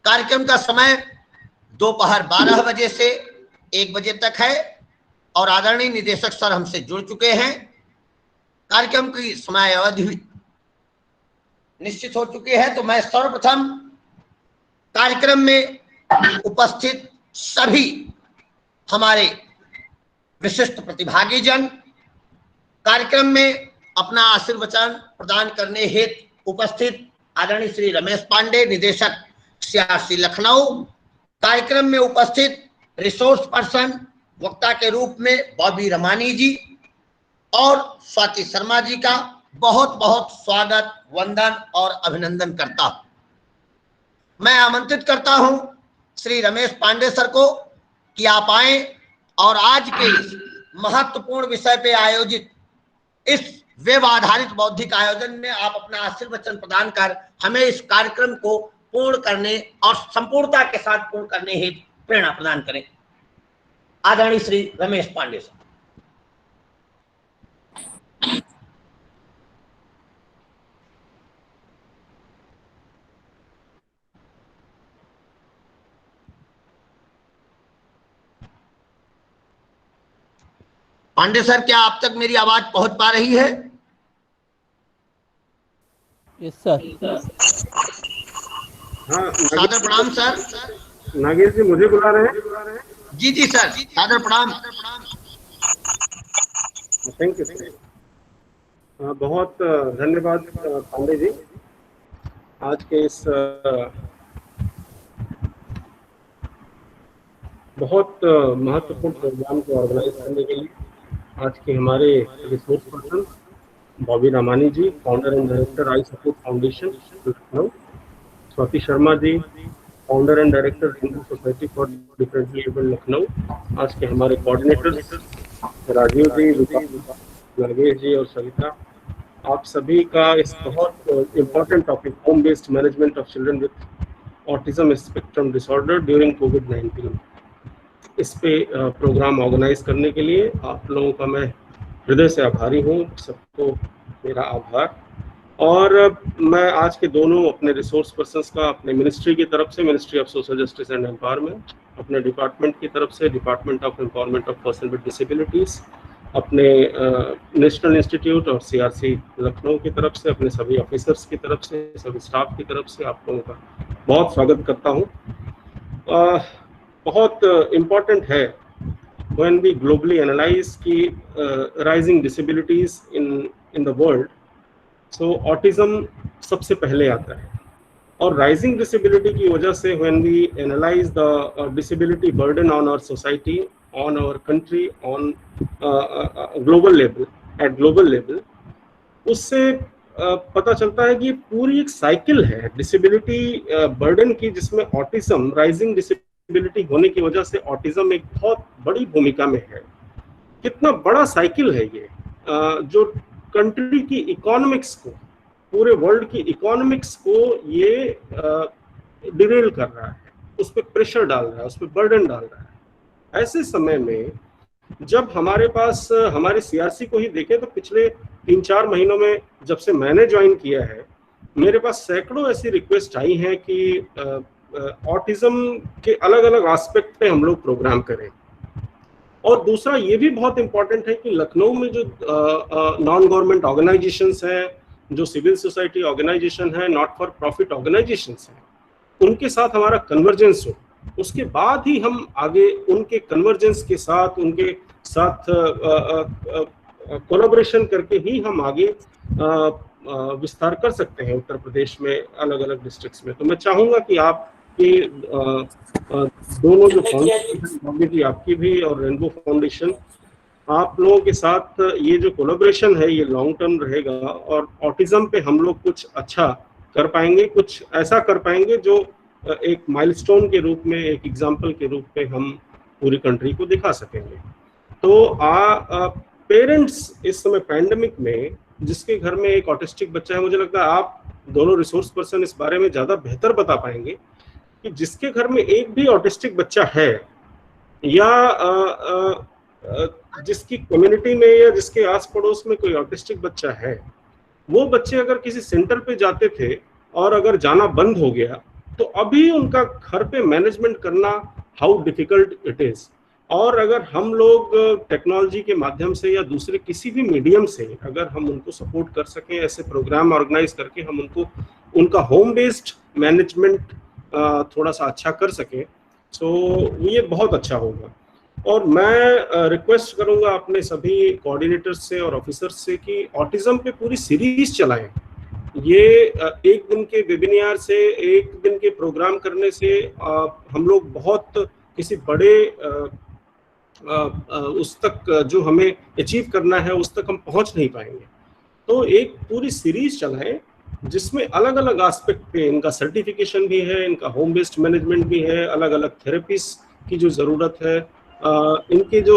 कार्यक्रम का समय दोपहर 12 बजे से 1 बजे तक है और आदरणीय निदेशक सर हमसे जुड़ चुके हैं। कार्यक्रम की समय अवधि निश्चित हो चुकी है, तो मैं सर्वप्रथम कार्यक्रम में उपस्थित सभी हमारे विशिष्ट प्रतिभागी जन, कार्यक्रम में अपना आशीर्वचन प्रदान करने हेतु उपस्थित आदरणीय श्री रमेश पांडे, निदेशक सीआरसी लखनऊ, कार्यक्रम में उपस्थित रिसोर्स पर्सन वक्ता के रूप में बॉबी रमानी जी और स्वाति शर्मा जी का बहुत बहुत स्वागत, वंदन और अभिनंदन करता हूं। मैं आमंत्रित करता हूं श्री रमेश पांडे सर को कि आप आए और आज के इस महत्वपूर्ण विषय पे आयोजित इस वेब आधारित बौद्धिक आयोजन में आप अपना आशीर्वचन प्रदान कर हमें इस कार्यक्रम को पूर्ण करने और संपूर्णता के साथ पूर्ण करने हेतु प्रेरणा प्रदान करें। आदरणीय श्री रमेश पांडे सर। पांडे सर, क्या आप तक मेरी आवाज पहुंच पा रही है? Yes sir. हाँ, सादर प्रणाम सर। नागेश जी मुझे बुला रहे हैं? जी जी सर, सादर प्रणाम। Thank you. बहुत धन्यवाद पांडे जी, आज के इस बहुत महत्वपूर्ण प्रोग्राम को ऑर्गेनाइज करने के लिए आज के हमारे resource person Bobby Ramani ji, founder and director I support foundation Lucknow, Swati Sharma ji, founder and director rainbow society for differently abled Lucknow, आज के हमारे कोऑर्डिनेटर्स राजीव जी, नागेश जी और सविता, आप सभी का इस बहुत important topic home based management of children with autism spectrum disorder during कोविड-19, इस पे प्रोग्राम ऑर्गेनाइज करने के लिए आप लोगों का मैं हृदय से आभारी हूँ। सबको मेरा आभार। और मैं आज के दोनों अपने रिसोर्स पर्सन्स का अपने मिनिस्ट्री की तरफ से, ministry of social justice and empowerment, अपने डिपार्टमेंट की तरफ से department of empowerment of person with disabilities, अपने नेशनल इंस्टीट्यूट और सीआरसी लखनऊ की तरफ से, अपने सभी ऑफिसर्स की तरफ से, सभी स्टाफ की तरफ से आप लोगों का बहुत स्वागत करता हूँ। बहुत इम्पॉर्टेंट है when we globally analyze की rising disabilities in the world, so autism सबसे पहले आता है। और rising disability की वजह से when we analyze the disability burden on our society, on our country, on global level, at global level, उससे पता चलता है कि पूरी एक साइकिल है डिसेबिलिटी बर्डन की, जिसमें ऑटिज्म, राइजिंग डिसेबिलिटी होने की वजह से ऑटिज्म एक बहुत बड़ी भूमिका में है। कितना बड़ा साइकिल है ये, जो कंट्री की इकोनॉमिक्स को, पूरे वर्ल्ड की इकोनॉमिक्स को ये डिरेल कर रहा है, उस पर प्रेशर डाल रहा है, उस पर बर्डन डाल रहा है। ऐसे समय में जब हमारे पास, हमारे सीआरसी को ही देखें तो पिछले 3-4 महीनों में जब से मैंने ज्वाइन किया है, मेरे पास सैकड़ों ऐसी रिक्वेस्ट आई हैं कि ऑटिज्म के अलग अलग एस्पेक्ट पे हम लोग प्रोग्राम करें। और दूसरा ये भी बहुत इम्पोर्टेंट है कि लखनऊ में जो नॉन गवर्नमेंट ऑर्गेनाइजेशंस हैं, जो सिविल सोसाइटी ऑर्गेनाइजेशन है, नॉट फॉर प्रॉफिट ऑर्गेनाइजेशंस हैं, उनके साथ हमारा कन्वर्जेंस हो, उसके बाद ही हम आगे उनके कन्वर्जेंस के साथ, उनके साथ कोलैबोरेशन करके ही हम आगे विस्तार कर सकते हैं उत्तर प्रदेश में अलग अलग डिस्ट्रिक्ट्स में। तो मैं चाहूँगा कि आप कि दोनों जो फाउंडेशन, आपकी भी और रेनबो फाउंडेशन, आप लोगों के साथ ये जो कोलैबोरेशन है ये लॉन्ग टर्म रहेगा और ऑटिज्म पे हम लोग कुछ अच्छा कर पाएंगे, कुछ ऐसा कर पाएंगे जो एक माइलस्टोन के रूप में, एक एग्जाम्पल के रूप में हम पूरी कंट्री को दिखा सकेंगे। तो पेरेंट्स इस समय पैंडेमिक में, जिसके घर में एक ऑटिस्टिक बच्चा है, मुझे लगता है आप दोनों रिसोर्स पर्सन इस बारे में ज़्यादा बेहतर बता पाएंगे कि जिसके घर में एक भी ऑटिस्टिक बच्चा है या जिसकी कम्युनिटी में या जिसके आस पड़ोस में कोई ऑटिस्टिक बच्चा है, वो बच्चे अगर किसी सेंटर पे जाते थे और अगर जाना बंद हो गया तो अभी उनका घर पे मैनेजमेंट करना हाउ डिफिकल्ट इट इज। और अगर हम लोग टेक्नोलॉजी के माध्यम से या दूसरे किसी भी मीडियम से अगर हम उनको सपोर्ट कर सकें, ऐसे प्रोग्राम ऑर्गेनाइज करके हम उनको उनका होम बेस्ड मैनेजमेंट थोड़ा सा अच्छा कर सकें, तो ये बहुत अच्छा होगा। और मैं रिक्वेस्ट करूंगा अपने सभी कोऑर्डिनेटर्स से और ऑफिसर्स से कि ऑटिज्म पे पूरी सीरीज चलाएं। ये एक दिन के वेबिनार से, एक दिन के प्रोग्राम करने से हम लोग बहुत किसी बड़े उस तक जो हमें अचीव करना है उस तक हम पहुंच नहीं पाएंगे। तो एक पूरी सीरीज चलाएं जिसमें अलग अलग एस्पेक्ट पे इनका सर्टिफिकेशन भी है, इनका होम बेस्ड मैनेजमेंट भी है, अलग अलग थेरेपीज की जो ज़रूरत है, इनके जो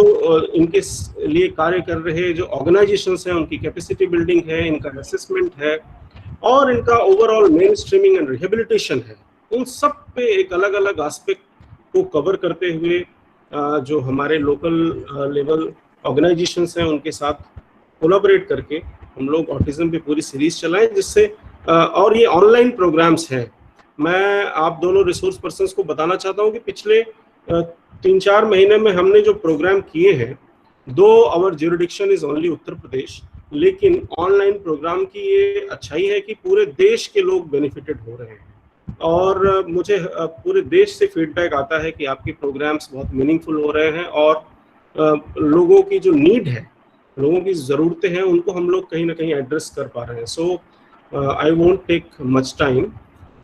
इनके लिए कार्य कर रहे जो ऑर्गेनाइजेशंस हैं उनकी कैपेसिटी बिल्डिंग है, इनका असेसमेंट है, और इनका overall main streaming and rehabilitation है। उन सब पे एक अलग अलग एस्पेक्ट को कवर करते हुए जो हमारे लोकल लेवल ऑर्गेनाइजेशंस हैं उनके साथ कोलैबोरेट करके हम लोग ऑटिज्म पे पूरी सीरीज चलाएं, जिससे और ये ऑनलाइन प्रोग्राम्स हैं। मैं आप दोनों रिसोर्स पर्सन्स को बताना चाहता हूं कि पिछले 3-4 महीने में हमने जो प्रोग्राम किए हैं, दो our jurisdiction is only Uttar Pradesh, लेकिन ऑनलाइन प्रोग्राम की ये अच्छाई है कि पूरे देश के लोग बेनिफिटेड हो रहे हैं। और मुझे पूरे देश से फीडबैक आता है कि आपके प्रोग्राम्स बहुत मीनिंगफुल हो रहे हैं और लोगों की जो नीड है, लोगों की ज़रूरतें हैं, उनको हम लोग कहीं ना कहीं एड्रेस कर पा रहे हैं। So I won't take much time.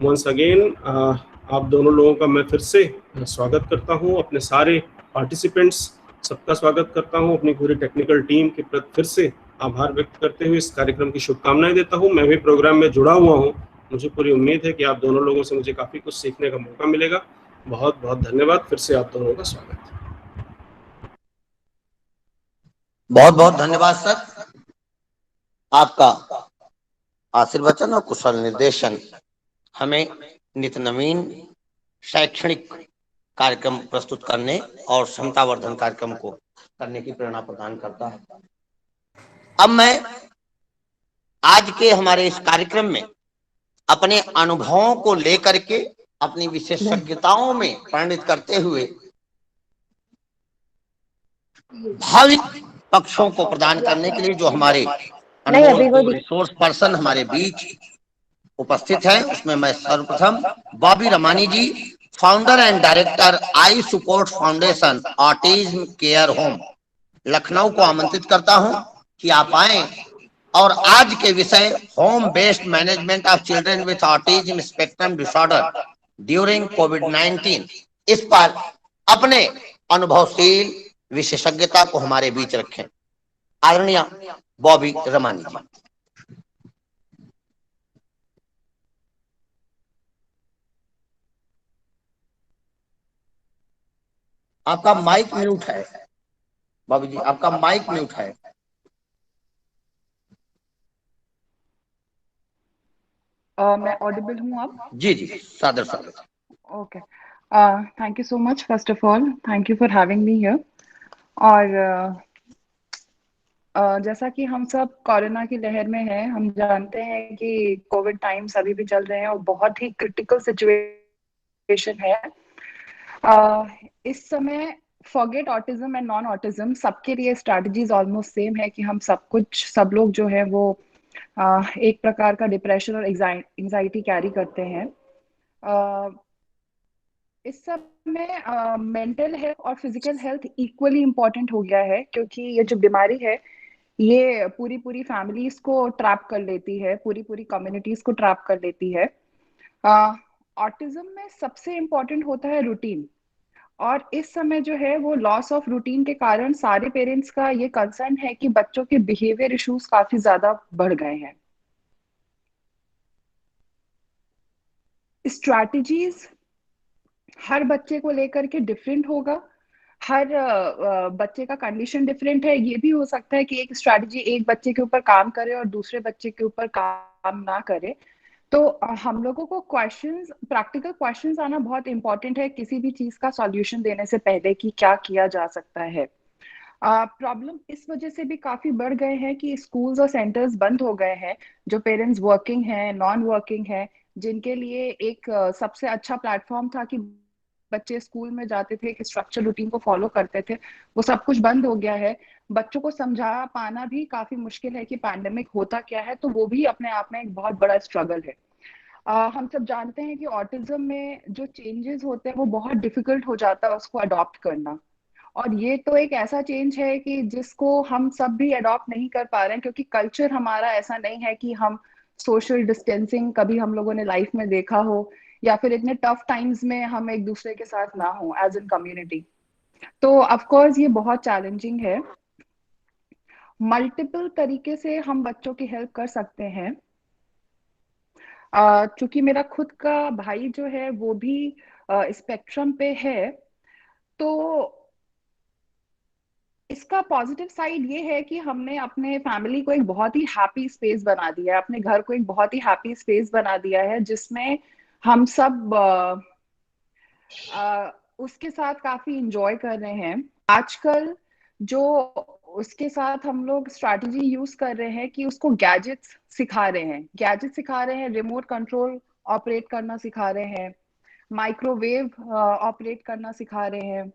Once again आप दोनों लोगों का मैं फिर से स्वागत करता हूं, अपने सारे पार्टिसिपेंट्स सबका स्वागत करता हूं, अपनी पूरी टेक्निकल टीम के प्रति फिर से आभार व्यक्त करते हुए इस कार्यक्रम की शुभकामनाएं देता हूं। मैं भी प्रोग्राम में जुड़ा हुआ हूं, मुझे पूरी उम्मीद है कि आप दोनों लोगों से मुझे काफ़ी कुछ सीखने का मौका मिलेगा। बहुत बहुत धन्यवाद, फिर से आप दोनों का स्वागत। बहुत बहुत धन्यवाद सर, आपका आशीर्वचन और कुशल निर्देशन हमें नित्य नवीन शैक्षणिक कार्यक्रम प्रस्तुत करने और क्षमतावर्धन कार्यक्रम को करने की प्रेरणा प्रदान करता है। अब मैं आज के हमारे इस कार्यक्रम में अपने अनुभवों को लेकर के अपनी विशेषज्ञताओं में परिणित करते हुए भावी पक्षों को प्रदान करने के लिए जो हमारे अनमोल रिसोर्स पर्सन हमारे बीच उपस्थित हैं, उसमें मैं सर्वप्रथम Bobby Ramani ji, founder and director I support foundation autism care home Lucknow को आमंत्रित करता हूं कि आप आए और आज के विषय home based management of children with autism spectrum disorder during कोविड-19 इस पर अपने अनुभवशील विशेषज्ञता को हमारे बीच रखें। आदरणीय बॉबी रमानी जी। आपका माइक म्यूट है बॉबी जी, आपका माइक म्यूट है। मैं ऑडिबल हूँ अब? जी जी, सादर स्वागत। Okay, thank you so much. First of all thank you for having me here. और जैसा कि हम सब कोरोना की लहर में हैं, हम जानते हैं कि कोविड टाइम्स अभी भी चल रहे हैं और बहुत ही क्रिटिकल सिचुएशन है। इस समय forget autism and non autism, सबके लिए स्ट्रैटेजीज ऑलमोस्ट सेम है कि हम सब लोग जो है वो एक प्रकार का डिप्रेशन और एंजाइटी कैरी करते हैं। इस समय मेंटल हेल्थ और फिजिकल हेल्थ इक्वली इम्पोर्टेंट हो गया है, क्योंकि ये जो बीमारी है ये पूरी पूरी फैमिलीज को ट्रैप कर लेती है, पूरी पूरी कम्युनिटीज को ट्रैप कर लेती है। ऑटिज्म में सबसे इम्पोर्टेंट होता है रूटीन, और इस समय जो है वो लॉस ऑफ रूटीन के कारण सारे पेरेंट्स का ये कंसर्न है कि बच्चों के बिहेवियर इश्यूज काफी ज्यादा बढ़ गए हैं। स्ट्रैटेजीज हर बच्चे को लेकर के डिफरेंट होगा, हर बच्चे का कंडीशन डिफरेंट है। ये भी हो सकता है कि एक स्ट्रैटेजी एक बच्चे के ऊपर काम करे और दूसरे बच्चे के ऊपर काम ना करे। तो हम लोगों को क्वेश्चंस, प्रैक्टिकल क्वेश्चंस आना बहुत इंपॉर्टेंट है किसी भी चीज का सॉल्यूशन देने से पहले कि क्या किया जा सकता है। प्रॉब्लम इस वजह से भी काफी बढ़ गए हैं कि स्कूल्स और सेंटर्स बंद हो गए हैं। जो पेरेंट्स वर्किंग हैं, नॉन वर्किंग हैं, जिनके लिए एक सबसे अच्छा प्लेटफॉर्म था कि बच्चे स्कूल में जाते थे, कि स्ट्रक्चर रूटीन को फॉलो करते थे, वो सब कुछ बंद हो गया है। बच्चों को समझा पाना भी काफी मुश्किल है कि पैंडेमिक होता क्या है, तो वो भी अपने आप में एक बहुत बड़ा स्ट्रगल है। हम सब जानते हैं कि ऑटिज्म में जो चेंजेस होते हैं वो बहुत डिफिकल्ट हो जाता है उसको अडॉप्ट करना। और ये तो एक ऐसा चेंज है कि जिसको हम सब भी अडॉप्ट नहीं कर पा रहे हैं, क्योंकि कल्चर हमारा ऐसा नहीं है कि हम सोशल डिस्टेंसिंग कभी हम लोगों ने लाइफ में देखा हो, या फिर इतने टफ टाइम्स में हम एक दूसरे के साथ ना हो एज एन कम्युनिटी। तो ऑफ कोर्स ये बहुत चैलेंजिंग है। मल्टीपल तरीके से हम बच्चों की हेल्प कर सकते हैं। चूंकि मेरा खुद का भाई जो है वो भी स्पेक्ट्रम पे है, तो इसका पॉजिटिव साइड ये है कि हमने अपने फैमिली को एक बहुत ही हैप्पी स्पेस बना दिया है, अपने घर को एक बहुत ही हैप्पी स्पेस बना दिया है, जिसमें हम सब उसके साथ काफी इंजॉय कर रहे हैं। आजकल जो उसके साथ हम लोग स्ट्रैटेजी यूज कर रहे हैं कि उसको गैजेट्स सिखा रहे हैं, रिमोट कंट्रोल ऑपरेट करना सिखा रहे हैं, माइक्रोवेव ऑपरेट करना सिखा रहे हैं।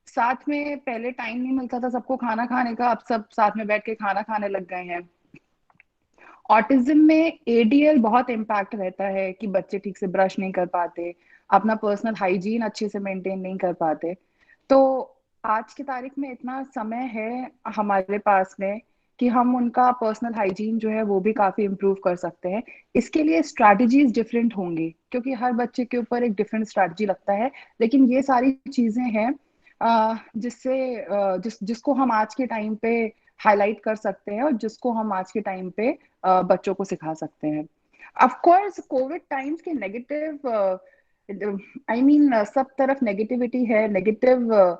साथ में पहले टाइम नहीं मिलता था सबको खाना खाने का, अब सब साथ में बैठ के खाना खाने लग गए हैं। ऑटिज्म में एडीएल बहुत इम्पैक्ट रहता है कि बच्चे ठीक से ब्रश नहीं कर पाते, अपना पर्सनल हाइजीन अच्छे से मेंटेन नहीं कर पाते। तो आज की तारीख में इतना समय है हमारे पास में कि हम उनका पर्सनल हाइजीन जो है वो भी काफी इम्प्रूव कर सकते हैं। इसके लिए स्ट्रैटेजीज डिफरेंट होंगी, क्योंकि हर बच्चे के ऊपर एक डिफरेंट स्ट्रैटेजी लगता है। लेकिन ये सारी चीजें हैं जिसको हम आज के टाइम पे हाईलाइट कर सकते हैं, और जिसको हम आज के टाइम पे बच्चों को सिखा सकते हैं। ऑफ कोर्स कोविड टाइम्स के नेगेटिव सब तरफ नेगेटिविटी है, नेगेटिव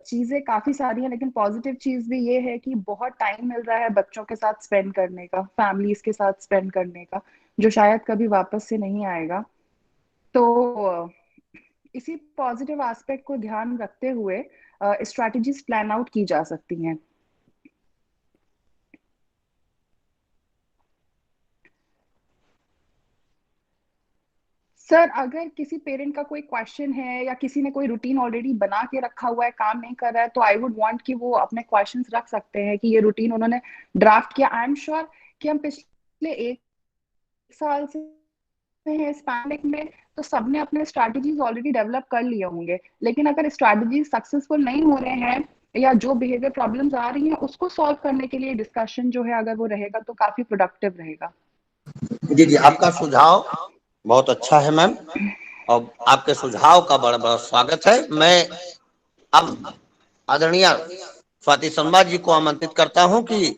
चीजें काफी सारी हैं, लेकिन पॉजिटिव चीज भी ये है कि बहुत टाइम मिल रहा है बच्चों के साथ स्पेंड करने का, फैमिलीज के साथ स्पेंड करने का, जो शायद कभी वापस से नहीं आएगा। तो इसी पॉजिटिव एस्पेक्ट को ध्यान रखते हुए स्ट्रैटेजीज प्लान आउट की जा सकती हैं। सर, अगर किसी पेरेंट का कोई क्वेश्चन है या किसी ने कोई रूटीन ऑलरेडी बना के रखा हुआ है, काम नहीं कर रहा है, तो आई वुड वांट कि वो अपने क्वेश्चंस रख सकते हैं कि ये रूटीन उन्होंने ड्राफ्ट किया। आई एम श्योर कि हम पिछले 1 साल से हैं इस पैंडेमिक में, तो सबने अपने स्ट्रैटेजीज ऑलरेडी डेवलप कर लिए होंगे। लेकिन अगर स्ट्रैटेजीज सक्सेसफुल नहीं हो रहे हैं या जो बिहेवियर प्रॉब्लम्स आ रही हैं उसको सॉल्व करने के लिए डिस्कशन जो है अगर वो रहेगा तो काफी प्रोडक्टिव रहेगा। जी जी, आपका सुझाव बहुत अच्छा है मैम, और आपके सुझाव का बड़ा बड़ा स्वागत है। मैं अब आदरणीय स्वाति संवाद जी को आमंत्रित करता हूं कि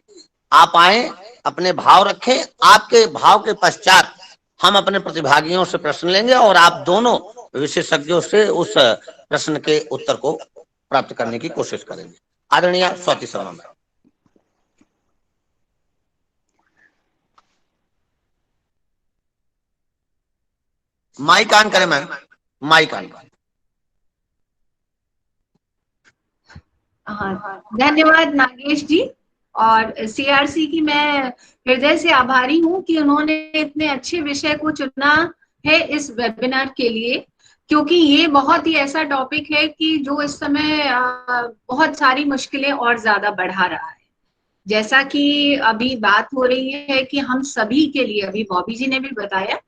आप आए, अपने भाव रखें। आपके भाव के पश्चात हम अपने प्रतिभागियों से प्रश्न लेंगे और आप दोनों विशेषज्ञों से उस प्रश्न के उत्तर को प्राप्त करने की कोशिश करेंगे। आदरणीय स्वाति संवाद, माइक ऑन करें मैम, माइक ऑन करें। हाँ, धन्यवाद नागेश जी, और सीआरसी की मैं हृदय से आभारी हूँ कि उन्होंने इतने अच्छे विषय को चुना है इस वेबिनार के लिए, क्योंकि ये बहुत ही ऐसा टॉपिक है कि जो इस समय बहुत सारी मुश्किलें और ज्यादा बढ़ा रहा है। जैसा कि अभी बात हो रही है कि हम सभी के लिए, अभी बॉबी जी ने भी बताया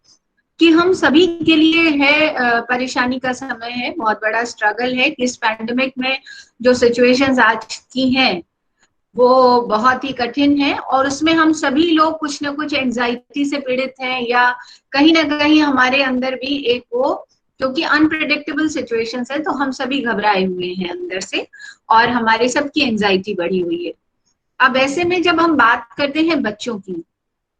कि हम सभी के लिए है परेशानी का समय है, बहुत बड़ा स्ट्रगल है कि इस पैंडेमिक में जो सिचुएशंस आज की हैं वो बहुत ही कठिन है, और उसमें हम सभी लोग कुछ ना कुछ एंजाइटी से पीड़ित हैं, या कहीं ना कहीं हमारे अंदर भी एक वो, क्योंकि अनप्रेडिक्टेबल सिचुएशंस है तो हम सभी घबराए हुए हैं अंदर से, और हमारे सबकी एंजाइटी बढ़ी हुई है। अब ऐसे में जब हम बात करते हैं बच्चों की,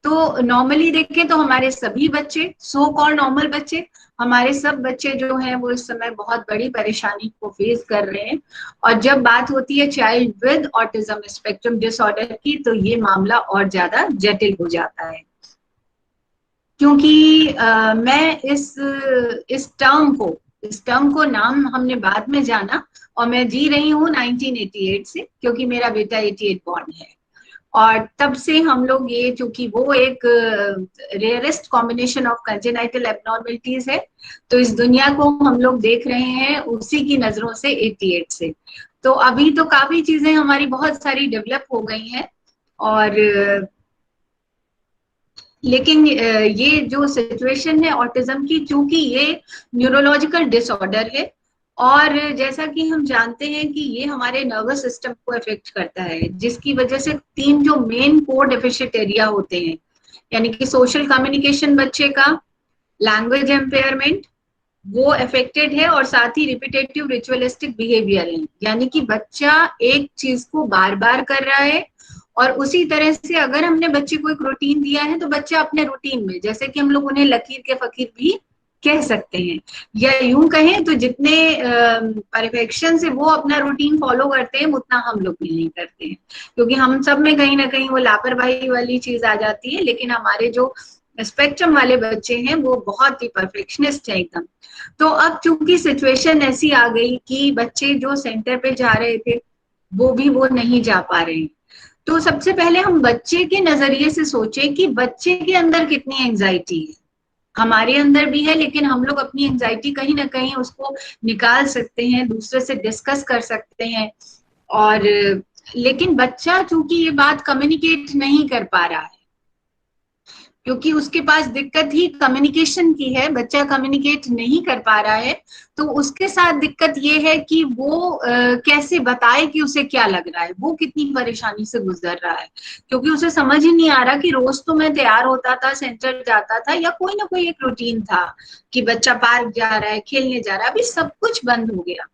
तो नॉर्मली देखें तो हमारे सभी बच्चे, सो कॉल्ड नॉर्मल बच्चे, हमारे सब बच्चे जो हैं वो इस समय बहुत बड़ी परेशानी को फेस कर रहे हैं। और जब बात होती है child with autism spectrum disorder की, तो ये मामला और ज्यादा जटिल हो जाता है, क्योंकि मैं इस टर्म को नाम हमने बाद में जाना, और मैं जी रही हूँ 1988 से, क्योंकि मेरा बेटा 88 बॉर्न है। और तब से हम लोग ये, चूंकि वो एक rarest combination of congenital abnormalities है, तो इस दुनिया को हम लोग देख रहे हैं उसी की नजरों से 88 से। तो अभी तो काफी चीजें हमारी बहुत सारी डेवलप हो गई हैं, और लेकिन ये जो सिचुएशन है ऑटिज्म की, चूंकि ये न्यूरोलॉजिकल डिसऑर्डर है, और जैसा कि हम जानते हैं कि ये हमारे नर्वस सिस्टम को अफेक्ट करता है, जिसकी वजह से 3 जो मेन कोर डेफिशिएंट एरिया होते हैं, यानी कि सोशल कम्युनिकेशन बच्चे का, लैंग्वेज एम्पेयरमेंट वो अफेक्टेड है, और साथ ही रिपीटेटिव रिचुअलिस्टिक बिहेवियर है, यानी कि बच्चा एक चीज को बार बार कर रहा है, और उसी तरह से अगर हमने बच्चे को एक रूटीन दिया है तो बच्चा अपने रूटीन में, जैसे कि हम लोग उन्हें लकीर के फकीर भी कह सकते हैं, या यूं कहें तो जितने परफेक्शन से वो अपना रूटीन फॉलो करते हैं उतना हम लोग भी नहीं करते हैं, क्योंकि हम सब में कहीं ना कहीं वो लापरवाही वाली चीज आ जाती है। लेकिन हमारे जो स्पेक्ट्रम वाले बच्चे हैं वो बहुत ही परफेक्शनिस्ट है एकदम। तो अब चूंकि सिचुएशन ऐसी आ गई कि बच्चे जो सेंटर पे जा रहे थे वो नहीं जा पा रहे हैं, तो सबसे पहले हम बच्चे के नजरिए से सोचें कि बच्चे के अंदर कितनी एंजाइटी है। हमारे अंदर भी है, लेकिन हम लोग अपनी एंजाइटी कहीं ना कहीं उसको निकाल सकते हैं, दूसरे से डिस्कस कर सकते हैं। और लेकिन बच्चा चूंकि ये बात कम्युनिकेट नहीं कर पा रहा है, क्योंकि उसके पास दिक्कत ही कम्युनिकेशन की है, बच्चा कम्युनिकेट नहीं कर पा रहा है, तो उसके साथ दिक्कत ये है कि वो कैसे बताए कि उसे क्या लग रहा है, वो कितनी परेशानी से गुजर रहा है, क्योंकि उसे समझ ही नहीं आ रहा कि रोज तो मैं तैयार होता था, सेंटर जाता था, या कोई ना कोई एक रूटीन था कि बच्चा पार्क जा रहा है, खेलने जा रहा है, अभी सब कुछ बंद हो गया।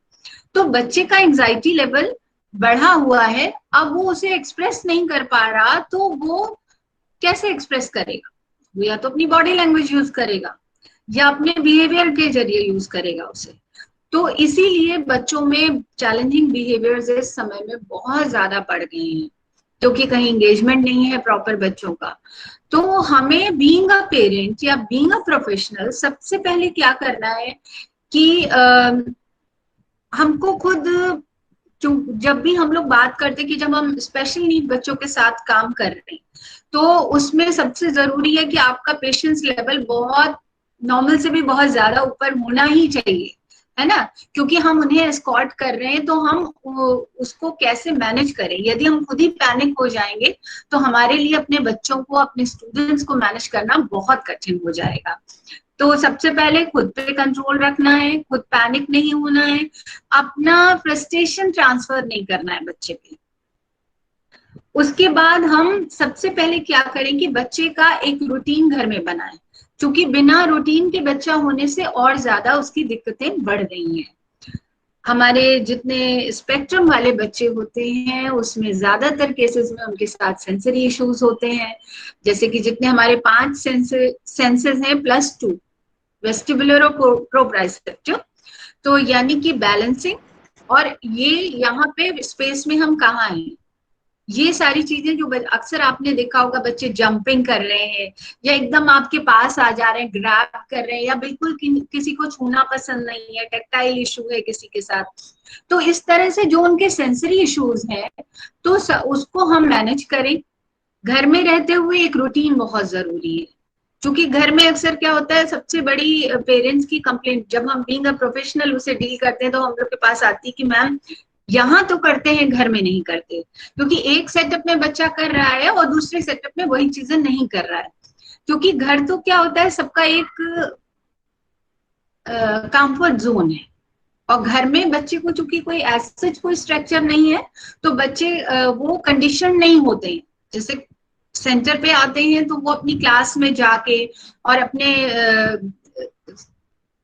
तो बच्चे का एंजाइटी लेवल बढ़ा हुआ है, अब वो उसे एक्सप्रेस नहीं कर पा रहा, तो वो कैसे एक्सप्रेस करेगा? वो या तो अपनी बॉडी लैंग्वेज यूज करेगा या अपने बिहेवियर के जरिए यूज करेगा उसे। तो इसीलिए बच्चों में चैलेंजिंग बिहेवियर्स इस समय में बहुत ज्यादा बढ़ गए हैं, क्योंकि कहीं एंगेजमेंट नहीं है प्रॉपर बच्चों का। तो हमें बीइंग अ पेरेंट या बीइंग अ प्रोफेशनल सबसे पहले क्या करना है कि हमको खुद, जब भी हम लोग बात करते कि जब हम स्पेशल नीड बच्चों के साथ काम कर रहे हैं, तो उसमें सबसे जरूरी है कि आपका पेशेंस लेवल बहुत नॉर्मल से भी बहुत ज्यादा ऊपर होना ही चाहिए, है ना, क्योंकि हम उन्हें एस्कॉर्ट कर रहे हैं, तो हम उसको कैसे मैनेज करें। यदि हम खुद ही पैनिक हो जाएंगे तो हमारे लिए अपने बच्चों को, अपने स्टूडेंट्स को मैनेज करना बहुत कठिन हो जाएगा। तो सबसे पहले खुद पे कंट्रोल रखना है, खुद पैनिक नहीं होना है, अपना फ्रस्ट्रेशन ट्रांसफर नहीं करना है बच्चे पे। उसके बाद हम सबसे पहले क्या करें कि बच्चे का एक रूटीन घर में बनाएं, क्योंकि बिना रूटीन के बच्चा होने से और ज्यादा उसकी दिक्कतें बढ़ गई हैं। हमारे जितने स्पेक्ट्रम वाले बच्चे होते हैं उसमें ज्यादातर केसेस में उनके साथ सेंसरी इश्यूज होते हैं, जैसे कि जितने हमारे 5 सेंसेस हैं +2 वेस्टिबुलर और प्रोप्राइसेप्टिव, तो यानी कि बैलेंसिंग, और ये यहाँ पे स्पेस में हम कहाँ हैं, ये सारी चीजें जो अक्सर आपने देखा होगा, बच्चे जंपिंग कर रहे हैं या एकदम आपके पास आ जा रहे हैं, ग्रैब कर रहे हैं, या बिल्कुल किसी को छूना पसंद नहीं है, टेक्टाइल इशू है किसी के साथ। तो इस तरह से जो उनके सेंसरी इश्यूज हैं, तो उसको हम मैनेज करें। घर में रहते हुए एक रूटीन बहुत जरूरी है, क्योंकि घर में अक्सर क्या होता है, सबसे बड़ी पेरेंट्स की कंप्लेंट जब हम बीइंग अ प्रोफेशनल उसे डील करते हैं, तो हम लोग के पास आती है कि मैम यहाँ तो करते हैं, घर में नहीं करते, क्योंकि एक सेटअप में बच्चा कर रहा है और दूसरे सेटअप में वही चीजें नहीं कर रहा है। क्योंकि घर तो क्या होता है, सबका एक कंफर्ट जोन है, और घर में बच्चे को चूंकि कोई ऐसा कोई स्ट्रक्चर नहीं है, तो बच्चे वो कंडीशन नहीं होते हैं। जैसे सेंटर पे आते हैं तो वो अपनी क्लास में जाके और अपने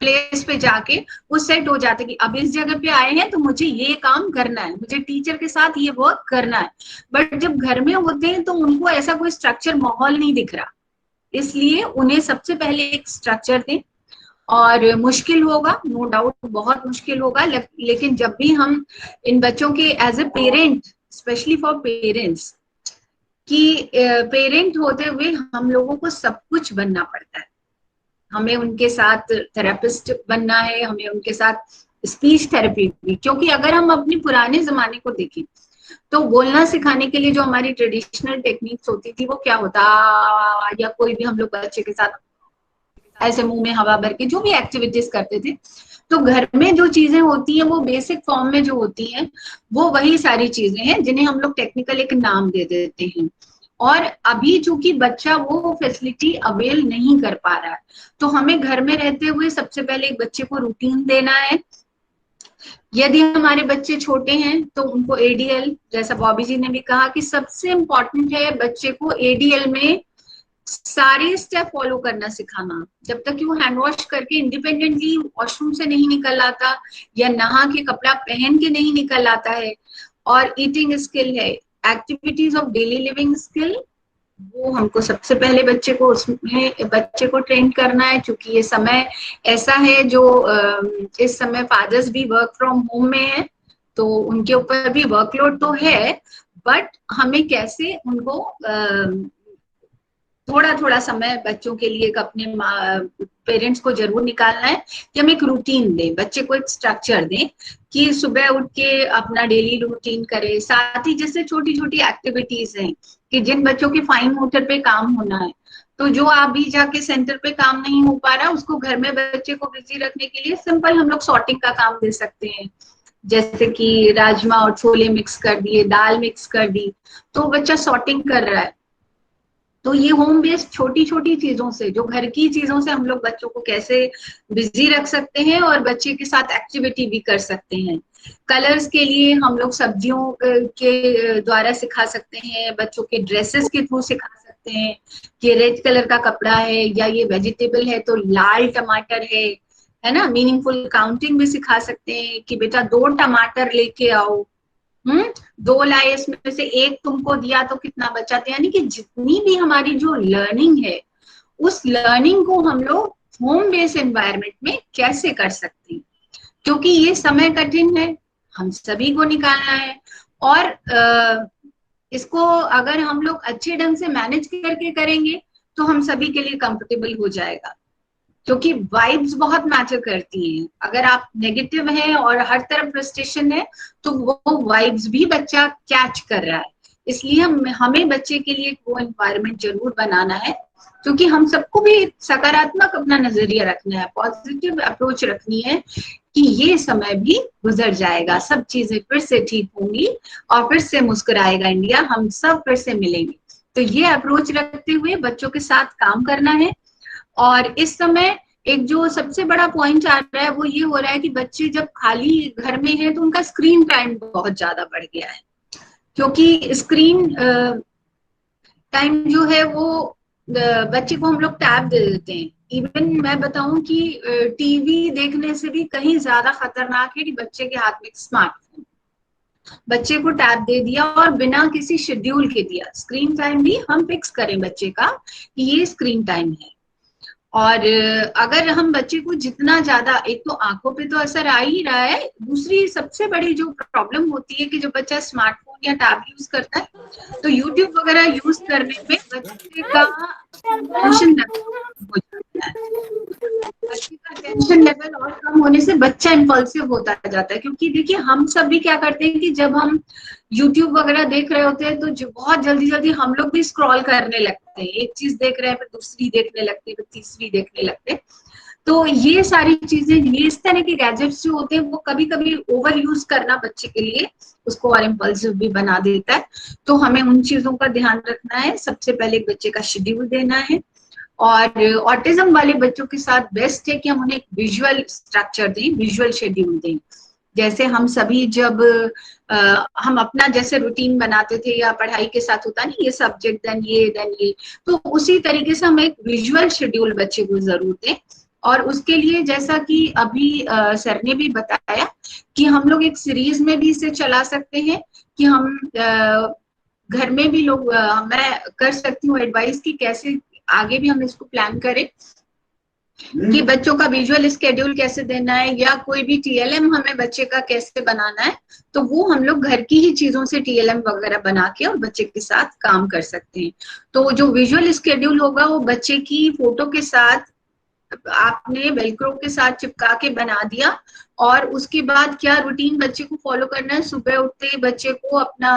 प्लेस पे जाके वो सेट हो जाते कि अब इस जगह पे आए हैं तो मुझे ये काम करना है, मुझे टीचर के साथ ये वर्क करना है। बट जब घर में होते हैं तो उनको ऐसा कोई स्ट्रक्चर माहौल नहीं दिख रहा, इसलिए उन्हें सबसे पहले एक स्ट्रक्चर दें। और मुश्किल होगा, नो डाउट बहुत मुश्किल होगा, लेकिन जब भी हम इन बच्चों के as a parent, specially for parents, कि पेरेंट होते हुए हम लोगों को सब कुछ बनना पड़ता है। हमें उनके साथ थेरेपिस्ट बनना है, हमें उनके साथ स्पीच थेरेपी भी, क्योंकि अगर हम अपने पुराने जमाने को देखें तो बोलना सिखाने के लिए जो हमारी ट्रेडिशनल टेक्निक्स होती थी वो क्या होता, या कोई भी हम लोग बच्चे के साथ ऐसे मुंह में हवा भर के जो भी एक्टिविटीज करते थे, तो घर में जो चीजें होती हैं वो बेसिक फॉर्म में जो होती हैं वो वही सारी चीजें हैं जिन्हें हम लोग टेक्निकल एक नाम दे देते हैं। और अभी चूंकि बच्चा वो फैसिलिटी अवेल नहीं कर पा रहा है, तो हमें घर में रहते हुए सबसे पहले एक बच्चे को रूटीन देना है। यदि हमारे बच्चे छोटे हैं तो उनको एडीएल, जैसा बॉबी जी ने भी कहा कि सबसे इम्पोर्टेंट है बच्चे को एडीएल में सारे स्टेप फॉलो करना सिखाना। जब तक कि वो हैंड वॉश करके इंडिपेंडेंटली वॉशरूम से नहीं निकल आता या नहा के कपड़ा पहन के नहीं निकल आता है। और ईटिंग स्किल है, activities of daily living skill, वो हमको सबसे पहले बच्चे को ट्रेन करना है। क्योंकि ये समय ऐसा है जो इस समय फादर्स भी वर्क फ्रॉम होम में है, तो उनके ऊपर भी वर्कलोड तो है, बट हमें कैसे उनको थोड़ा थोड़ा समय बच्चों के लिए अपने पेरेंट्स को जरूर निकालना है कि हम एक रूटीन दें, बच्चे को एक स्ट्रक्चर दें कि सुबह उठ के अपना डेली रूटीन करे। साथ ही जैसे छोटी छोटी एक्टिविटीज हैं कि जिन बच्चों के फाइन मोटर पे काम होना है, तो जो अभी जाके सेंटर पे काम नहीं हो पा रहा, उसको घर में बच्चे को बिजी रखने के लिए सिंपल हम लोग सॉर्टिंग का काम दे सकते हैं। जैसे कि राजमा और छोले मिक्स कर दिए, दाल मिक्स कर दी, तो बच्चा सॉर्टिंग कर रहा है। तो ये होम बेस्ड छोटी छोटी चीजों से, जो घर की चीजों से हम लोग बच्चों को कैसे बिजी रख सकते हैं और बच्चे के साथ एक्टिविटी भी कर सकते हैं। कलर्स के लिए हम लोग सब्जियों के द्वारा सिखा सकते हैं, बच्चों के ड्रेसेस के थ्रू सिखा सकते हैं कि रेड कलर का कपड़ा है या ये वेजिटेबल है तो लाल टमाटर है ना। मीनिंगफुल काउंटिंग भी सिखा सकते हैं कि बेटा 2 टमाटर लेके आओ, 2 लाए इसमें से 1 तुमको दिया तो कितना बचा। तो यानी कि जितनी भी हमारी जो लर्निंग है, उस लर्निंग को हम लोग होम बेस्ड एनवायरनमेंट में कैसे कर सकते हैं, क्योंकि ये समय कठिन है, हम सभी को निकालना है। और इसको अगर हम लोग अच्छे ढंग से मैनेज करके करेंगे तो हम सभी के लिए कंफर्टेबल हो जाएगा। क्योंकि वाइब्स बहुत मैटर करती हैं। अगर आप नेगेटिव हैं और हर तरफ फ्रस्ट्रेशन है, तो वो वाइब्स भी बच्चा कैच कर रहा है। इसलिए हमें बच्चे के लिए वो एनवायरनमेंट जरूर बनाना है, क्योंकि हम सबको भी सकारात्मक अपना नजरिया रखना है, पॉजिटिव अप्रोच रखनी है कि ये समय भी गुजर जाएगा, सब चीजें फिर से ठीक होंगी और फिर से मुस्कुराएगा इंडिया, हम सब फिर से मिलेंगे। तो ये अप्रोच रखते हुए बच्चों के साथ काम करना है। और इस समय एक जो सबसे बड़ा पॉइंट आ रहा है वो ये हो रहा है कि बच्चे जब खाली घर में हैं तो उनका स्क्रीन टाइम बहुत ज्यादा बढ़ गया है। क्योंकि स्क्रीन टाइम जो है वो बच्चे को हम लोग टैब दे देते हैं। इवन मैं बताऊं कि टीवी देखने से भी कहीं ज्यादा खतरनाक है कि बच्चे के हाथ में स्मार्टफोन, बच्चे को टैब दे दिया और बिना किसी शेड्यूल के दिया। स्क्रीन टाइम भी हम फिक्स करें बच्चे का कि ये स्क्रीन टाइम है। और अगर हम बच्चे को जितना ज्यादा, एक तो आंखों पे तो असर आ ही रहा है, दूसरी सबसे बड़ी जो प्रॉब्लम होती है कि जब बच्चा स्मार्टफोन या टैब यूज करता है तो यूट्यूब वगैरह यूज करने में बच्चे का टेंशन लेवल हो जाता है। बच्चे का टेंशन लेवल और कम होने से बच्चा इम्पल्सिव होता जाता है। क्योंकि देखिए हम सब भी क्या करते हैं कि जब हम यूट्यूब वगैरह देख रहे होते हैं तो बहुत जल्दी जल्दी हम लोग भी स्क्रॉल करने लगते हैं, एक चीज देख रहे हैं फिर दूसरी देखने लगते हैं, फिर तीसरी देखने लगते हैं। तो ये सारी चीजें, ये इस तरह के गैजेट्स जो होते हैं वो कभी कभी ओवर यूज करना बच्चे के लिए उसको और इम्पल्सिव भी बना देता है। तो हमें उन चीजों का ध्यान रखना है। सबसे पहले बच्चे का शेड्यूल देना है। और ऑटिज्म वाले बच्चों के साथ बेस्ट है कि हम उन्हें एक विजुअल स्ट्रक्चर दें, विजुअल शेड्यूल दें। जैसे हम सभी जब हम अपना जैसे रूटीन बनाते थे या पढ़ाई के साथ होता नहीं, ये सब्जेक्ट देन ये, तो उसी तरीके से हम एक विजुअल शेड्यूल बच्चे को जरूर दें। और उसके लिए जैसा कि अभी सर ने भी बताया कि हम लोग एक सीरीज में भी इसे चला सकते हैं कि हम घर में भी लोग, मैं कर सकती हूँ एडवाइस कि कैसे आगे भी हम इसको प्लान करें कि बच्चों का विजुअल स्केड्यूल कैसे देना है या कोई भी टीएलएम हमें बच्चे का कैसे बनाना है। तो वो हम लोग घर की ही चीजों से टीएलएम वगैरह बना के और बच्चे के साथ काम कर सकते हैं। तो जो विजुअल स्केड्यूल होगा वो बच्चे की फोटो के साथ आपने वेलक्रो के साथ चिपका के बना दिया, और उसके बाद क्या रूटीन बच्चे को फॉलो करना है, सुबह उठते ही बच्चे को अपना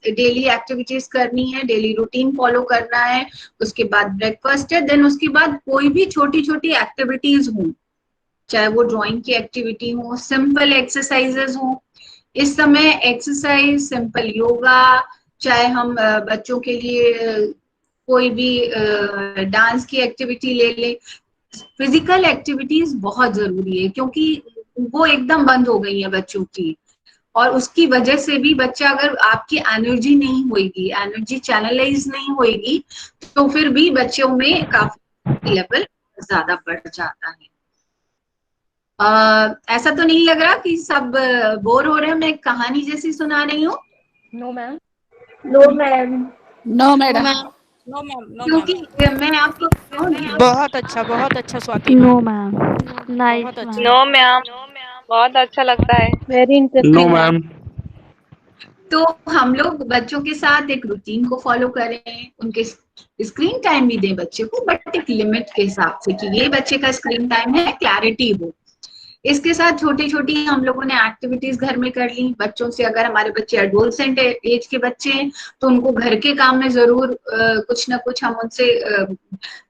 डेली एक्टिविटीज करनी है, डेली रूटीन फॉलो करना है, उसके बाद ब्रेकफास्ट है, देन उसके बाद कोई भी छोटी छोटी एक्टिविटीज हो, चाहे वो ड्राइंग की एक्टिविटी हो, सिंपल एक्सरसाइजेस हो। इस समय एक्सरसाइज, सिंपल योगा, चाहे हम बच्चों के लिए कोई भी डांस की एक्टिविटी ले लें, फिजिकल एक्टिविटीज बहुत जरूरी है, क्योंकि वो एकदम बंद हो गई है बच्चों की, और उसकी वजह से भी बच्चा, अगर आपकी एनर्जी नहीं होगी, एनर्जी चैनलाइज नहीं होगी, तो फिर भी बच्चों में काफी लेवल ज्यादा बढ़ जाता है। ऐसा तो नहीं लग रहा कि सब बोर हो रहे हैं, मैं कहानी जैसी सुना रही हूँ? No ma'am. No ma'am. No madam. No ma'am, no क्योंकि मैम। मैं आपको बहुत अच्छा Swati ma'am. No ma'am. Nice बहुत अच्छा। नो मैम, बहुत अच्छा लगता है। Very interesting. No ma'am. तो हम लोग बच्चों के साथ एक रूटीन को फॉलो करें, उनके स्क्रीन टाइम भी दें बच्चे को, बट एक लिमिट के हिसाब से, कि ये बच्चे का स्क्रीन टाइम है, क्लैरिटी हो। इसके साथ छोटी छोटी हम लोगों ने एक्टिविटीज घर में कर ली बच्चों से। अगर हमारे बच्चे एडोलसेंट एज के बच्चे हैं तो उनको घर के काम में जरूर कुछ ना कुछ हम उनसे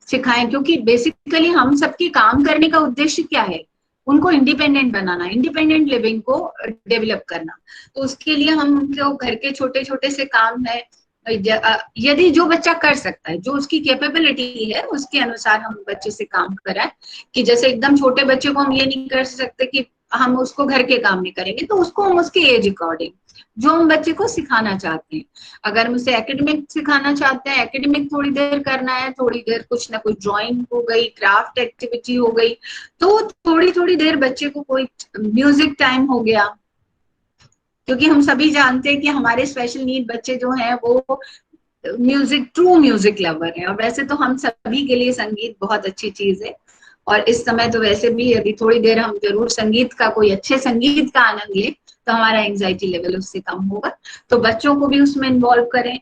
सिखाएं, क्योंकि बेसिकली हम सबके काम करने का उद्देश्य क्या है, उनको इंडिपेंडेंट बनाना, इंडिपेंडेंट लिविंग को डेवलप करना। तो उसके लिए हम उनको घर के छोटे छोटे से काम है, यदि जो बच्चा कर सकता है, जो उसकी कैपेबिलिटी है, उसके अनुसार हम बच्चे से काम कराएं। कि जैसे एकदम छोटे बच्चे को हम ये नहीं कर सकते कि हम उसको घर के काम नहीं करेंगे, तो उसको हम उसके एज अकॉर्डिंग जो हम बच्चे को सिखाना चाहते हैं, अगर हम उसे एकेडमिक सिखाना चाहते हैं, एकेडमिक थोड़ी देर करना है, थोड़ी देर कुछ ना कुछ ड्राइंग हो गई, क्राफ्ट एक्टिविटी हो गई, तो थोड़ी थोड़ी देर बच्चे को कोई म्यूजिक टाइम हो गया, क्योंकि हम सभी जानते हैं कि हमारे स्पेशल नीड बच्चे जो हैं वो म्यूजिक, ट्रू म्यूजिक लवर हैं, और वैसे तो हम सभी के लिए संगीत बहुत अच्छी चीज है, और इस समय तो वैसे भी यदि थोड़ी देर हम जरूर संगीत का, कोई अच्छे संगीत का आनंद लें, तो हमारा एंजाइटी लेवल उससे कम होगा। तो बच्चों को भी उसमें इन्वॉल्व करें।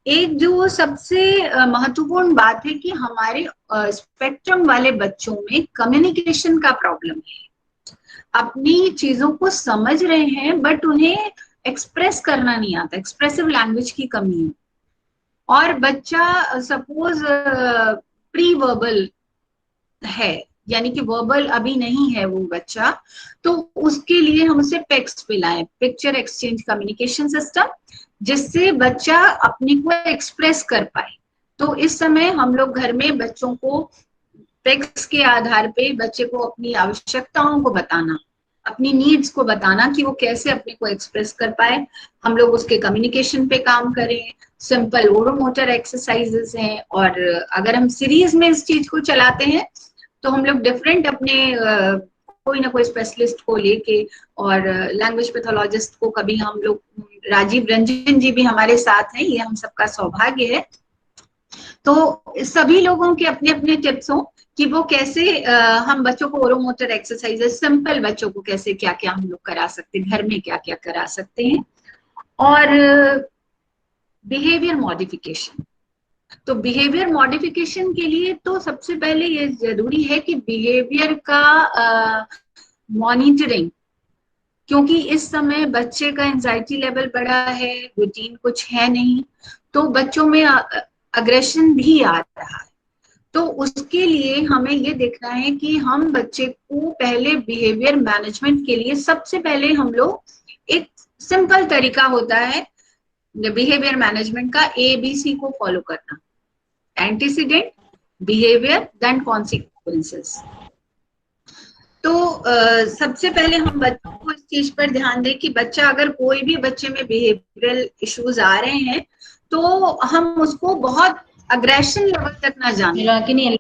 एक जो सबसे महत्वपूर्ण बात है कि हमारे स्पेक्ट्रम वाले बच्चों में कम्युनिकेशन का प्रॉब्लम है, अपनी चीजों को समझ रहे हैं बट उन्हें एक्सप्रेस करना नहीं आता, एक्सप्रेसिव लैंग्वेज की कमी है। और बच्चा सपोज प्री वर्बल है, यानी कि वर्बल अभी नहीं है वो बच्चा, तो उसके लिए हम उसे पेक्स पिलाएं, पिक्चर एक्सचेंज कम्युनिकेशन सिस्टम, जिससे बच्चा अपने को एक्सप्रेस कर पाए। तो इस समय हम लोग घर में बच्चों को पेक्स के आधार पे बच्चे को अपनी आवश्यकताओं को बताना, अपनी नीड्स को बताना कि वो कैसे अपने को एक्सप्रेस कर पाए, हम लोग उसके कम्युनिकेशन पे काम करें। सिंपल ओडोमोटर एक्सरसाइजेस हैं, और अगर हम सीरीज में इस चीज को चलाते हैं तो हम लोग डिफरेंट अपने कोई ना कोई स्पेशलिस्ट को लेके, और लैंग्वेज पैथोलॉजिस्ट को, कभी हम लोग राजीव रंजन जी भी हमारे साथ हैं, ये हम सबका सौभाग्य है। तो सभी लोगों के अपने अपने टिप्स हों कि वो कैसे हम बच्चों को ओरोमोटर एक्सरसाइजेस, सिंपल बच्चों को कैसे क्या क्या हम लोग करा सकते हैं, घर में क्या क्या करा सकते हैं। और बिहेवियर मॉडिफिकेशन, तो बिहेवियर मॉडिफिकेशन के लिए तो सबसे पहले ये जरूरी है कि बिहेवियर का मॉनिटरिंग, क्योंकि इस समय बच्चे का एंजाइटी लेवल बढ़ा है, रूटीन कुछ है नहीं, तो बच्चों में अग्रेशन भी आ रहा है। तो उसके लिए हमें ये देखना है कि हम बच्चे को पहले बिहेवियर मैनेजमेंट के लिए सबसे पहले हम लोग, एक सिंपल तरीका होता है बिहेवियर मैनेजमेंट का, ABC को फॉलो करना, एंटीसीडेंट, बिहेवियर, देन कॉन्सिक्वेंसेस। तो सबसे पहले हम बच्चों को इस चीज पर ध्यान दें कि बच्चा, अगर कोई भी बच्चे में बिहेवियरल इश्यूज आ रहे हैं, तो हम उसको बहुत अग्रेशन लेवल तक ना जाने,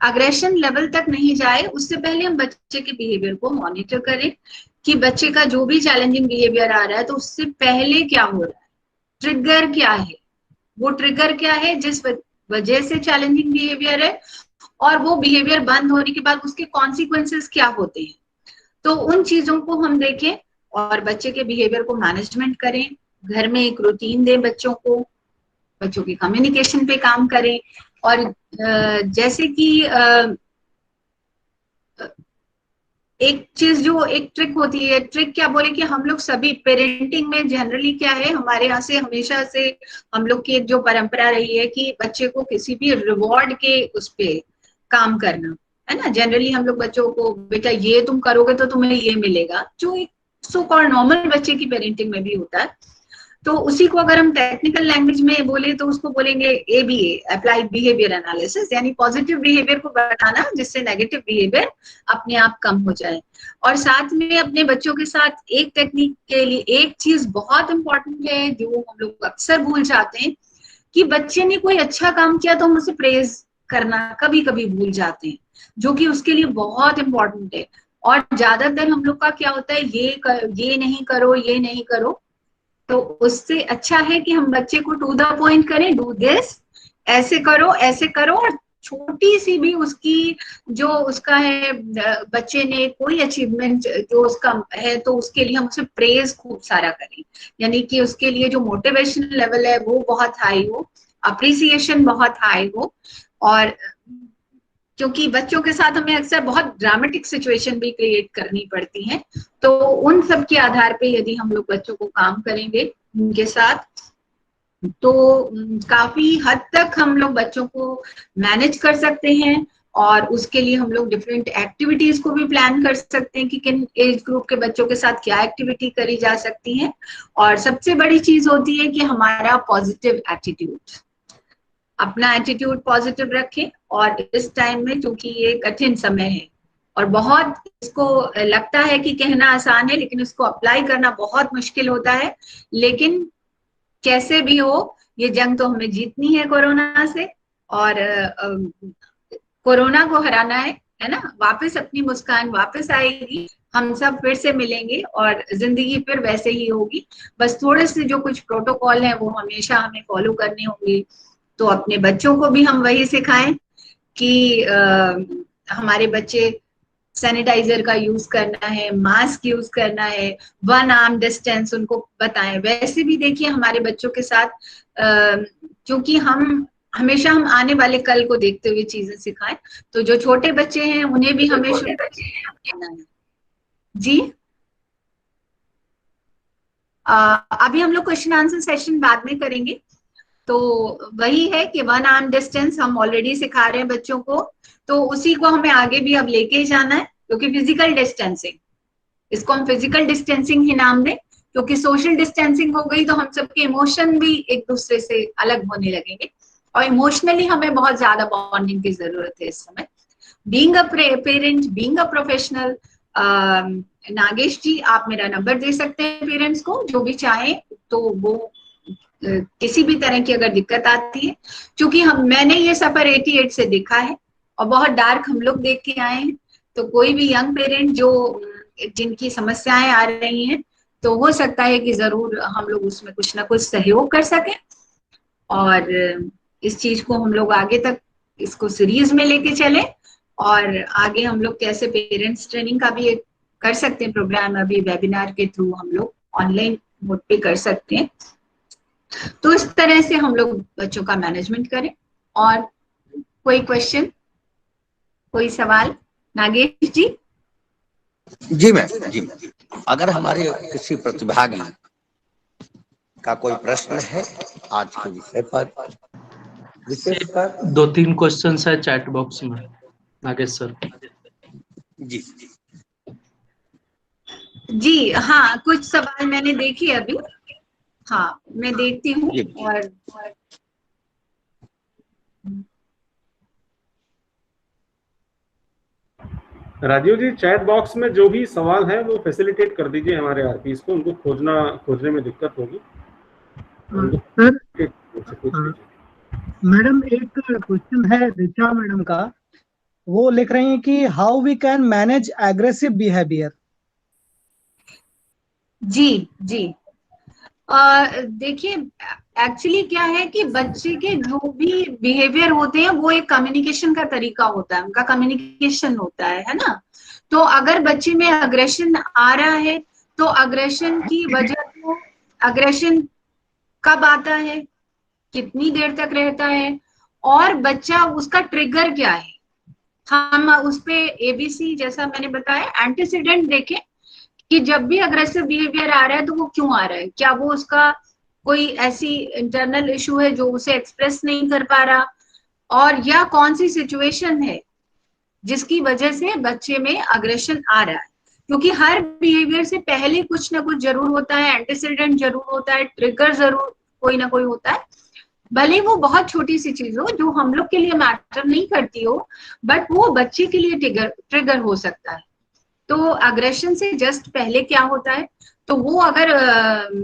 अग्रेशन लेवल तक नहीं जाए, उससे पहले हम बच्चे के बिहेवियर को मॉनिटर करें कि बच्चे का जो भी चैलेंजिंग बिहेवियर आ रहा है तो उससे पहले क्या हो रहा है, ट्रिगर क्या है, वो ट्रिगर क्या है जिस वजह से चैलेंजिंग बिहेवियर है, और वो बिहेवियर बंद होने के बाद उसके कॉन्सिक्वेंसेस क्या होते हैं। तो उन चीजों को हम देखें और बच्चे के बिहेवियर को मैनेजमेंट करें, घर में एक रूटीन दें बच्चों को, बच्चों के कम्युनिकेशन पे काम करें। और जैसे कि एक चीज जो एक ट्रिक होती है, ट्रिक क्या बोले कि हम लोग सभी पेरेंटिंग में जनरली क्या है, हमारे यहाँ से हमेशा से हम लोग की एक जो परंपरा रही है कि बच्चे को किसी भी रिवॉर्ड के उस पे काम करना है ना। जनरली हम लोग बच्चों को बेटा ये तुम करोगे तो तुम्हें ये मिलेगा, जो एक सो कॉल्ड नॉर्मल बच्चे की पेरेंटिंग में भी होता है। तो उसी को अगर हम टेक्निकल लैंग्वेज में बोले तो उसको बोलेंगे ABA, अप्लाइड बिहेवियर एनालिसिस, यानी पॉजिटिव बिहेवियर को बढ़ाना जिससे नेगेटिव बिहेवियर अपने आप कम हो जाए। और साथ में अपने बच्चों के साथ एक टेक्निक के लिए एक चीज बहुत इंपॉर्टेंट है जो हम लोग अक्सर भूल जाते हैं कि बच्चे ने कोई अच्छा काम किया तो हम उसे प्रेज करना कभी कभी भूल जाते हैं, जो कि उसके लिए बहुत इंपॉर्टेंट है। और ज्यादातर हम लोग का क्या होता है, ये नहीं करो, ये नहीं करो। तो उससे अच्छा है कि हम बच्चे को टू द पॉइंट करें, डू दिस, ऐसे करो। और छोटी सी भी उसकी जो उसका है, बच्चे ने कोई अचीवमेंट जो उसका है तो उसके लिए हम उसे प्रेज खूब सारा करें, यानी कि उसके लिए जो मोटिवेशन लेवल है वो बहुत हाई हो, अप्रिसिएशन बहुत हाई हो। और क्योंकि बच्चों के साथ हमें अक्सर बहुत ड्रामेटिक सिचुएशन भी क्रिएट करनी पड़ती है, तो उन सब के आधार पे यदि हम लोग बच्चों को काम करेंगे उनके साथ तो काफी हद तक हम लोग बच्चों को मैनेज कर सकते हैं। और उसके लिए हम लोग डिफरेंट एक्टिविटीज को भी प्लान कर सकते हैं कि किन एज ग्रुप के बच्चों के साथ क्या एक्टिविटी करी जा सकती है। और सबसे बड़ी चीज होती है कि हमारा पॉजिटिव एटीट्यूड, अपना एटीट्यूड पॉजिटिव रखें। और इस टाइम में क्योंकि ये कठिन समय है और बहुत इसको लगता है कि कहना आसान है लेकिन इसको अप्लाई करना बहुत मुश्किल होता है, लेकिन कैसे भी हो ये जंग तो हमें जीतनी है कोरोना से। और कोरोना को हराना है ना। वापस अपनी मुस्कान वापस आएगी, हम सब फिर से मिलेंगे और जिंदगी फिर वैसे ही होगी। बस थोड़े से जो कुछ प्रोटोकॉल है वो हमेशा हमें फॉलो करने होंगे। तो अपने बच्चों को भी हम वही सिखाएं कि हमारे बच्चे सैनिटाइजर का यूज करना है, मास्क यूज करना है, 1 आर्म डिस्टेंस उनको बताएं। वैसे भी देखिए हमारे बच्चों के साथ क्योंकि हम हमेशा हम आने वाले कल को देखते हुए चीजें सिखाएं, तो जो छोटे बच्चे हैं उन्हें भी हमें करना है। जी अभी हम लोग क्वेश्चन आंसर सेशन बाद में करेंगे। तो वही है कि 1 आर्म डिस्टेंस हम ऑलरेडी सिखा रहे हैं बच्चों को, तो उसी को हमें आगे भी अब लेके जाना है। क्योंकि फिजिकल डिस्टेंसिंग, इसको हम फिजिकल डिस्टेंसिंग ही नाम दें, क्योंकि सोशल डिस्टेंसिंग हो गई तो हम सबके इमोशन भी एक दूसरे से अलग होने लगेंगे और इमोशनली हमें बहुत ज्यादा बॉन्डिंग की जरूरत है इस समय। Being a parent, being a professional, Nagesh ji आप मेरा नंबर दे सकते हैं पेरेंट्स को, जो भी चाहें। तो वो किसी भी तरह की अगर दिक्कत आती है, क्योंकि मैंने ये सफर 88 से देखा है और बहुत डार्क हम लोग देख के आए हैं। तो कोई भी यंग पेरेंट जो जिनकी समस्याएं आ रही हैं, तो हो सकता है कि जरूर हम लोग उसमें कुछ ना कुछ सहयोग कर सकें और इस चीज को हम लोग आगे तक इसको सीरीज में लेके चलें। और आगे हम लोग कैसे पेरेंट्स ट्रेनिंग का भी एक कर सकते हैं प्रोग्राम, अभी वेबिनार के थ्रू हम लोग ऑनलाइन मोड पे कर सकते हैं। तो इस तरह से हम लोग बच्चों का मैनेजमेंट करें। और कोई क्वेश्चन, कोई सवाल? नागेश जी। जी मैम, अगर हमारे किसी प्रतिभागी का कोई प्रश्न है आज के विषय पर, 2-3 क्वेश्चन है चैट बॉक्स में नागेश सर। जी हाँ, कुछ सवाल मैंने देखे अभी। हाँ मैं देखती हूँ। और राजीव जी चैट बॉक्स में जो भी सवाल है वो फैसिलिटेट कर दीजिए हमारे आरपीस को, उनको खोजने में दिक्कत होगी। मैडम एक क्वेश्चन है ऋचा मैडम का, वो लिख रही हैं कि how we can manage aggressive behaviour. जी देखिए एक्चुअली क्या है कि बच्चे के जो भी बिहेवियर होते हैं वो एक कम्युनिकेशन का तरीका होता है, उनका कम्युनिकेशन होता है ना। तो अगर बच्चे में अग्रेशन आ रहा है तो अग्रेशन की वजह को, अग्रेशन कब आता है, कितनी देर तक रहता है और बच्चा उसका ट्रिगर क्या है, हम उस पे ABC जैसा मैंने बताया एंटीसीडेंट देखें कि जब भी अग्रेसिव बिहेवियर आ रहा है तो वो क्यों आ रहा है, क्या वो उसका कोई ऐसी इंटरनल इशू है जो उसे एक्सप्रेस नहीं कर पा रहा, और या कौन सी सिचुएशन है जिसकी वजह से बच्चे में अग्रेशन आ रहा है। क्योंकि हर बिहेवियर से पहले कुछ ना कुछ जरूर होता है, एंटीसीडेंट जरूर होता है, ट्रिगर जरूर कोई ना कोई होता है, भले वो बहुत छोटी सी चीज हो जो हम लोग के लिए मैटर नहीं करती हो, बट वो बच्चे के लिए ट्रिगर हो सकता है। तो अग्रेशन से जस्ट पहले क्या होता है, तो वो अगर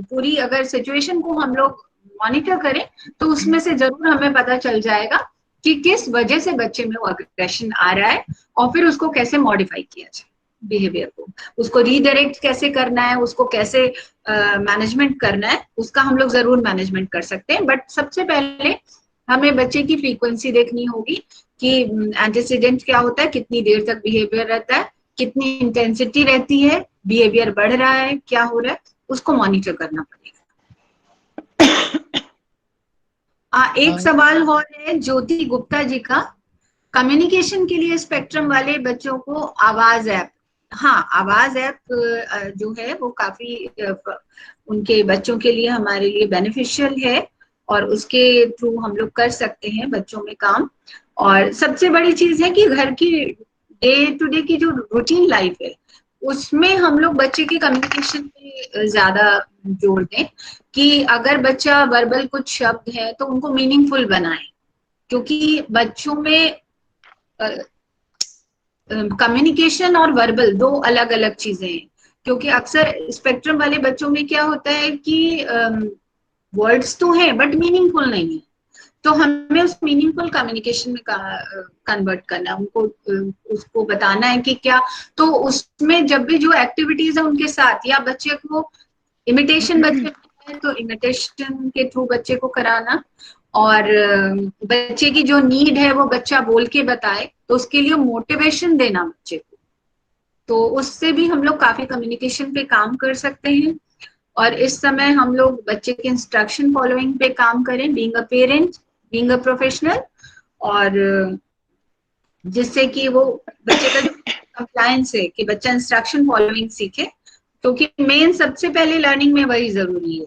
पूरी अगर सिचुएशन को हम लोग मॉनिटर करें तो उसमें से जरूर हमें पता चल जाएगा कि किस वजह से बच्चे में वो अग्रेशन आ रहा है, और फिर उसको कैसे मॉडिफाई किया जाए बिहेवियर को, उसको रीडायरेक्ट कैसे करना है, उसको कैसे मैनेजमेंट करना है, उसका हम लोग जरूर मैनेजमेंट कर सकते हैं। बट सबसे पहले हमें बच्चे की फ्रीक्वेंसी देखनी होगी कि एंटीसीडेंट क्या होता है, कितनी देर तक बिहेवियर रहता है, कितनी इंटेंसिटी रहती है, बिहेवियर बढ़ रहा है, क्या हो रहा है, उसको मॉनिटर करना पड़ेगा। एक सवाल और है ज्योति गुप्ता जी का, कम्युनिकेशन के लिए स्पेक्ट्रम वाले बच्चों को आवाज ऐप, हाँ आवाज ऐप जो है वो काफी उनके बच्चों के लिए हमारे लिए बेनिफिशियल है, और उसके थ्रू हम लोग कर सकते हैं बच्चों में काम। और सबसे बड़ी चीज है कि घर की डे टू डे की जो रूटीन लाइफ है उसमें हम लोग बच्चे के कम्युनिकेशन पे ज्यादा जोर दें, कि अगर बच्चा वर्बल कुछ शब्द है तो उनको मीनिंगफुल बनाएं, क्योंकि बच्चों में कम्युनिकेशन और वर्बल दो अलग अलग चीजें हैं। क्योंकि अक्सर स्पेक्ट्रम वाले बच्चों में क्या होता है कि वर्ड्स तो हैं बट मीनिंगफुल नहीं है, तो हमें उस मीनिंगफुल कम्युनिकेशन में कन्वर्ट करना है, उनको उसको बताना है कि क्या, तो उसमें जब भी जो एक्टिविटीज है उनके साथ, या बच्चे को इमिटेशन बच्चे तो इमिटेशन के थ्रू बच्चे को कराना, और बच्चे की जो नीड है वो बच्चा बोल के बताए, तो उसके लिए मोटिवेशन देना बच्चे को, तो उससे भी हम लोग काफी कम्युनिकेशन पे काम कर सकते हैं। और इस समय हम लोग बच्चे के इंस्ट्रक्शन फॉलोइंग पे काम करें, being a parent, being a professional, और जिससे कि वो बच्चे का कंप्लायंस है कि बच्चा इंस्ट्रक्शन फॉलोइंग सीखे, क्योंकि मेन सबसे पहले लर्निंग में वही जरूरी है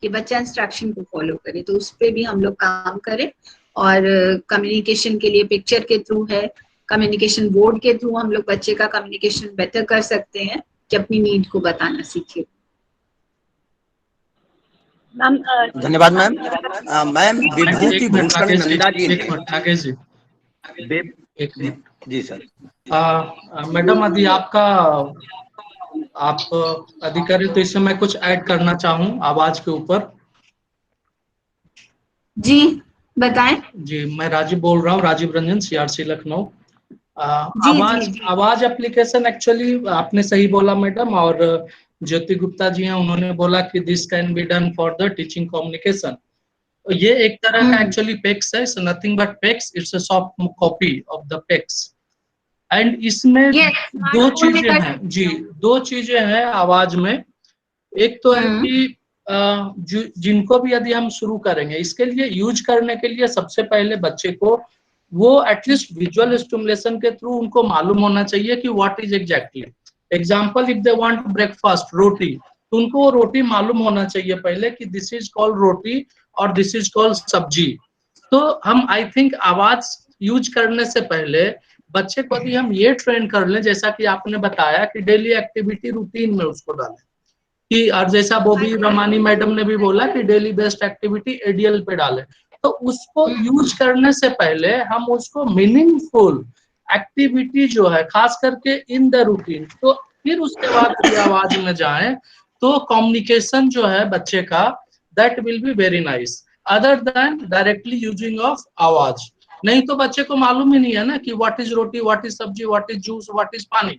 कि बच्चा इंस्ट्रक्शन को फॉलो करे, तो उस पर भी हम लोग काम करें। और कम्युनिकेशन के लिए पिक्चर के थ्रू है, कम्युनिकेशन बोर्ड के थ्रू हम लोग बच्चे का कम्युनिकेशन बेटर कर सकते हैं कि अपनी नीड को बताना सीखे। मैम धन्यवाद मैम। मैम विभूति भूषण नंदा जी एक मिनट नागेश जी, एक मिनट जी सर। मैडम यदि आप अधिकारी तो इस समय कुछ ऐड करना चाहूँ आवाज के ऊपर। जी बताएं। जी मैं राजीव बोल रहा हूँ, राजीव रंजन, CRC लखनऊ। आवाज एप्लीकेशन एक्चुअली आपने सही बोला मैडम, और ज्योति गुप्ता जी हैं, उन्होंने बोला कि this can be done for the teaching communication. ये एक तरह का एक्चुअली पेक्स है, it's nothing but PECS, it's a soft copy of the PECS. And इसमें दो चीजें हैं जी, दो चीजें हैं आवाज में। एक तो है कि जिनको भी यदि हम शुरू करेंगे, इसके लिए यूज करने के लिए सबसे पहले बच्चे को वो एटलीस्ट विजुअल स्टिमुलेशन के थ्रू उनको मालूम होना चाहिए कि what is exactly. Example, if they want breakfast, roti, तो उनको वो रोटी मालूम होना चाहिए पहले कि दिस इज कॉल्ड रोटी और दिस इज कॉल्ड सब्जी। तो हम आई थिंक आवाज यूज करने से पहले बच्चे को यदि हम ये ट्रेन कर लें, जैसा कि आपने बताया कि डेली एक्टिविटी रूटीन में उसको डालें, कि और जैसा बॉबी रमानी मैडम ने भी बोला कि डेली बेस्ड एक्टिविटी ADL पे डालें, तो उसको यूज करने से पहले हम उसको मीनिंगफुल एक्टिविटी जो है खास करके इन द रूटीन, तो फिर उसके बाद आवाज में जाएं तो कम्युनिकेशन जो है बच्चे का that will be very nice, other than directly using of आवाज। नहीं तो बच्चे को मालूम ही नहीं है ना कि what is roti, what is sabzi, what is juice, what is pani.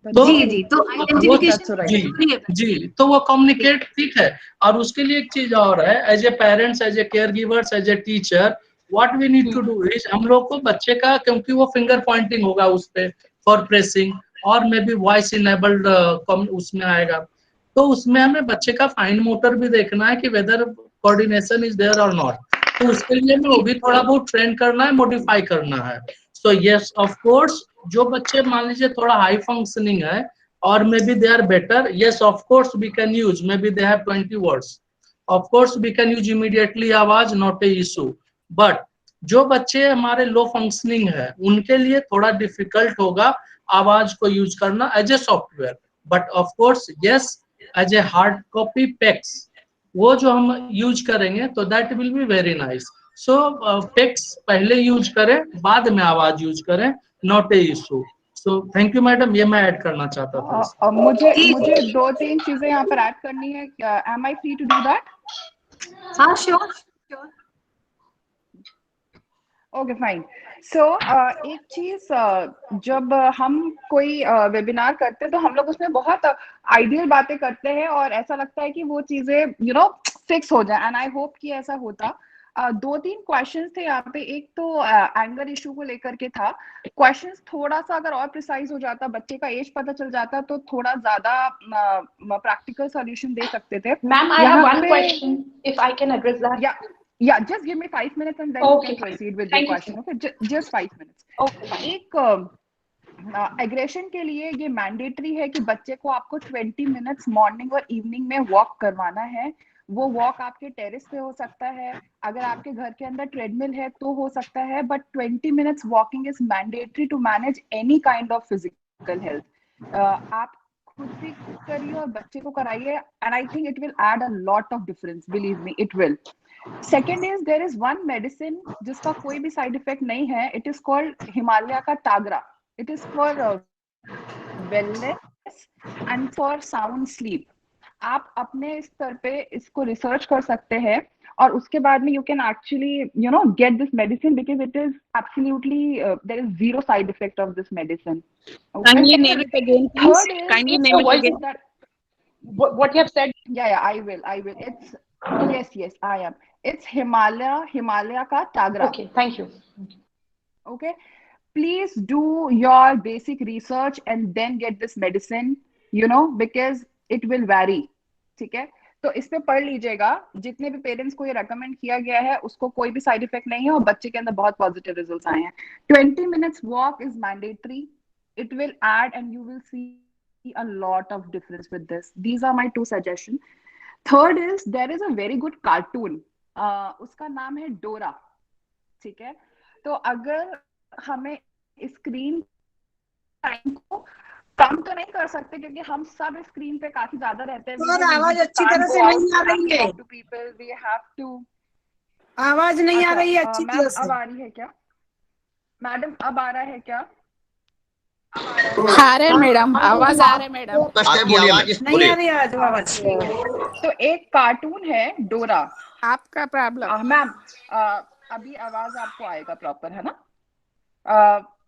तो जी तो आइडेंटिफिकेशन जी तो वो कम्युनिकेट ठीक है। और उसके लिए एक चीज और है, as a parents, as a caregivers, as a teacher, what we need to do is, हम लोग को बच्चे का, क्योंकि वो फिंगर पॉइंटिंग होगा उस पे फॉर प्रेसिंग, और मे बी वॉइस इनेबल्ड उसमें आएगा, तो उसमें हमें बच्चे का फाइन मोटर भी देखना है कि वेदर कोऑर्डिनेशन इज देयर और नॉट, तो उसके लिए हमें वो भी थोड़ा बहुत ट्रेन करना है, मॉडिफाई करना है। सो यस ऑफ कोर्स जो बच्चे मान लीजिए थोड़ा हाई फंक्शनिंग है और maybe they are better, yes of course we can use, maybe they have 20 words, of course we can use immediately Avaz, not a issue. But जो बच्चे हमारे लो फंक्शनिंग है उनके लिए थोड़ा डिफिकल्ट होगा आवाज को यूज करना as a software. But of course yes, as a hard copy PECS वो जो हम यूज करेंगे तो that will be very nice. So PECS पहले यूज करें, बाद में आवाज यूज करें, not a issue. So thank you madam, ये मैं ऐड करना चाहता था। मुझे 2-3 चीजें यहाँ पर ऐड करनी है। Am I free to do that? हाँ श्योर। Okay fine. सो एक चीज, जब हम कोई वेबिनार करते हैं तो हम लोग उसमें बहुत आइडियल बातें करते हैं और ऐसा लगता है कि वो चीजें फिक्स हो जाए, एंड आई होप कि ऐसा होता। 2-3 क्वेश्चंस थे यहाँ पे। एक तो एंगर इशू को लेकर के था। क्वेश्चंस थोड़ा सा अगर और प्रिसाइज हो जाता, बच्चे का एज पता चल जाता तो थोड़ा ज्यादा प्रैक्टिकल सॉल्यूशन दे सकते थे। Ma'am, I have one question, if I can address that. Yeah, just give me 5 minutes and then Okay, you can proceed with thank your you, question. Okay, just 5 minutes. Okay. एक aggression के लिए ये mandatory है कि बच्चे को आपको 20 minutes morning और इवनिंग में वॉक करवाना है। वो वॉक आपके टेरेस पे हो सकता है, अगर आपके घर के अंदर ट्रेडमिल है तो हो सकता है, but 20 minutes walking is mandatory to manage any kind of physical health. आप खुद भी करिए और बच्चे को कराइए, and I think it will add a lot of difference, believe me it will. Second is, there is one medicine जिसका कोई भी साइड इफेक्ट नहीं है। इट इज कॉल्ड हिमालय का टागरा। It is for wellness and for sound sleep. आप अपने स्तर पे इसको रिसर्च कर सकते हैं और उसके बाद में you can actually get this medicine because it is absolutely there is zero side effect of this medicine. Kindly name it again, please. Kindly name it again. What you have said. Yeah, I will. It's yes, I am. It's Himalaya ka Tagra. Okay, thank you. Okay, please do your basic research and then get this medicine, because it will vary. ठीक है, तो इस पे पढ़ लीजिएगा। जितने भी parents को ये रेकमेंड किया गया है उसको कोई भी साइड इफेक्ट नहीं है और बच्चे के अंदर बहुत पॉजिटिव रिजल्ट्स आए हैं। 20 minutes walk is mandatory. It will add and you will see a lot of difference with this. These are my 2 suggestions. Third is, there is a very good cartoon. उसका नाम है डोरा। ठीक है, तो अगर हमें स्क्रीन टाइम को कम तो नहीं कर सकते क्योंकि हम सब स्क्रीन पे काफी ज्यादा रहते हैं। आवाज अच्छी तरह से नहीं आ रही है। We have to. आवाज नहीं आ रही है अच्छी तरह से। अब आ रही है क्या मैडम? अब आ रहा है क्या? आ रहे मैडम, आवाज आ रहे मैडम। आपकी आवाज नहीं आ रही है आवाज। तो एक कार्टून है डोरा। आपका प्रॉब्लम मैम, अभी आवाज आपको आएगा प्रॉपर, है ना?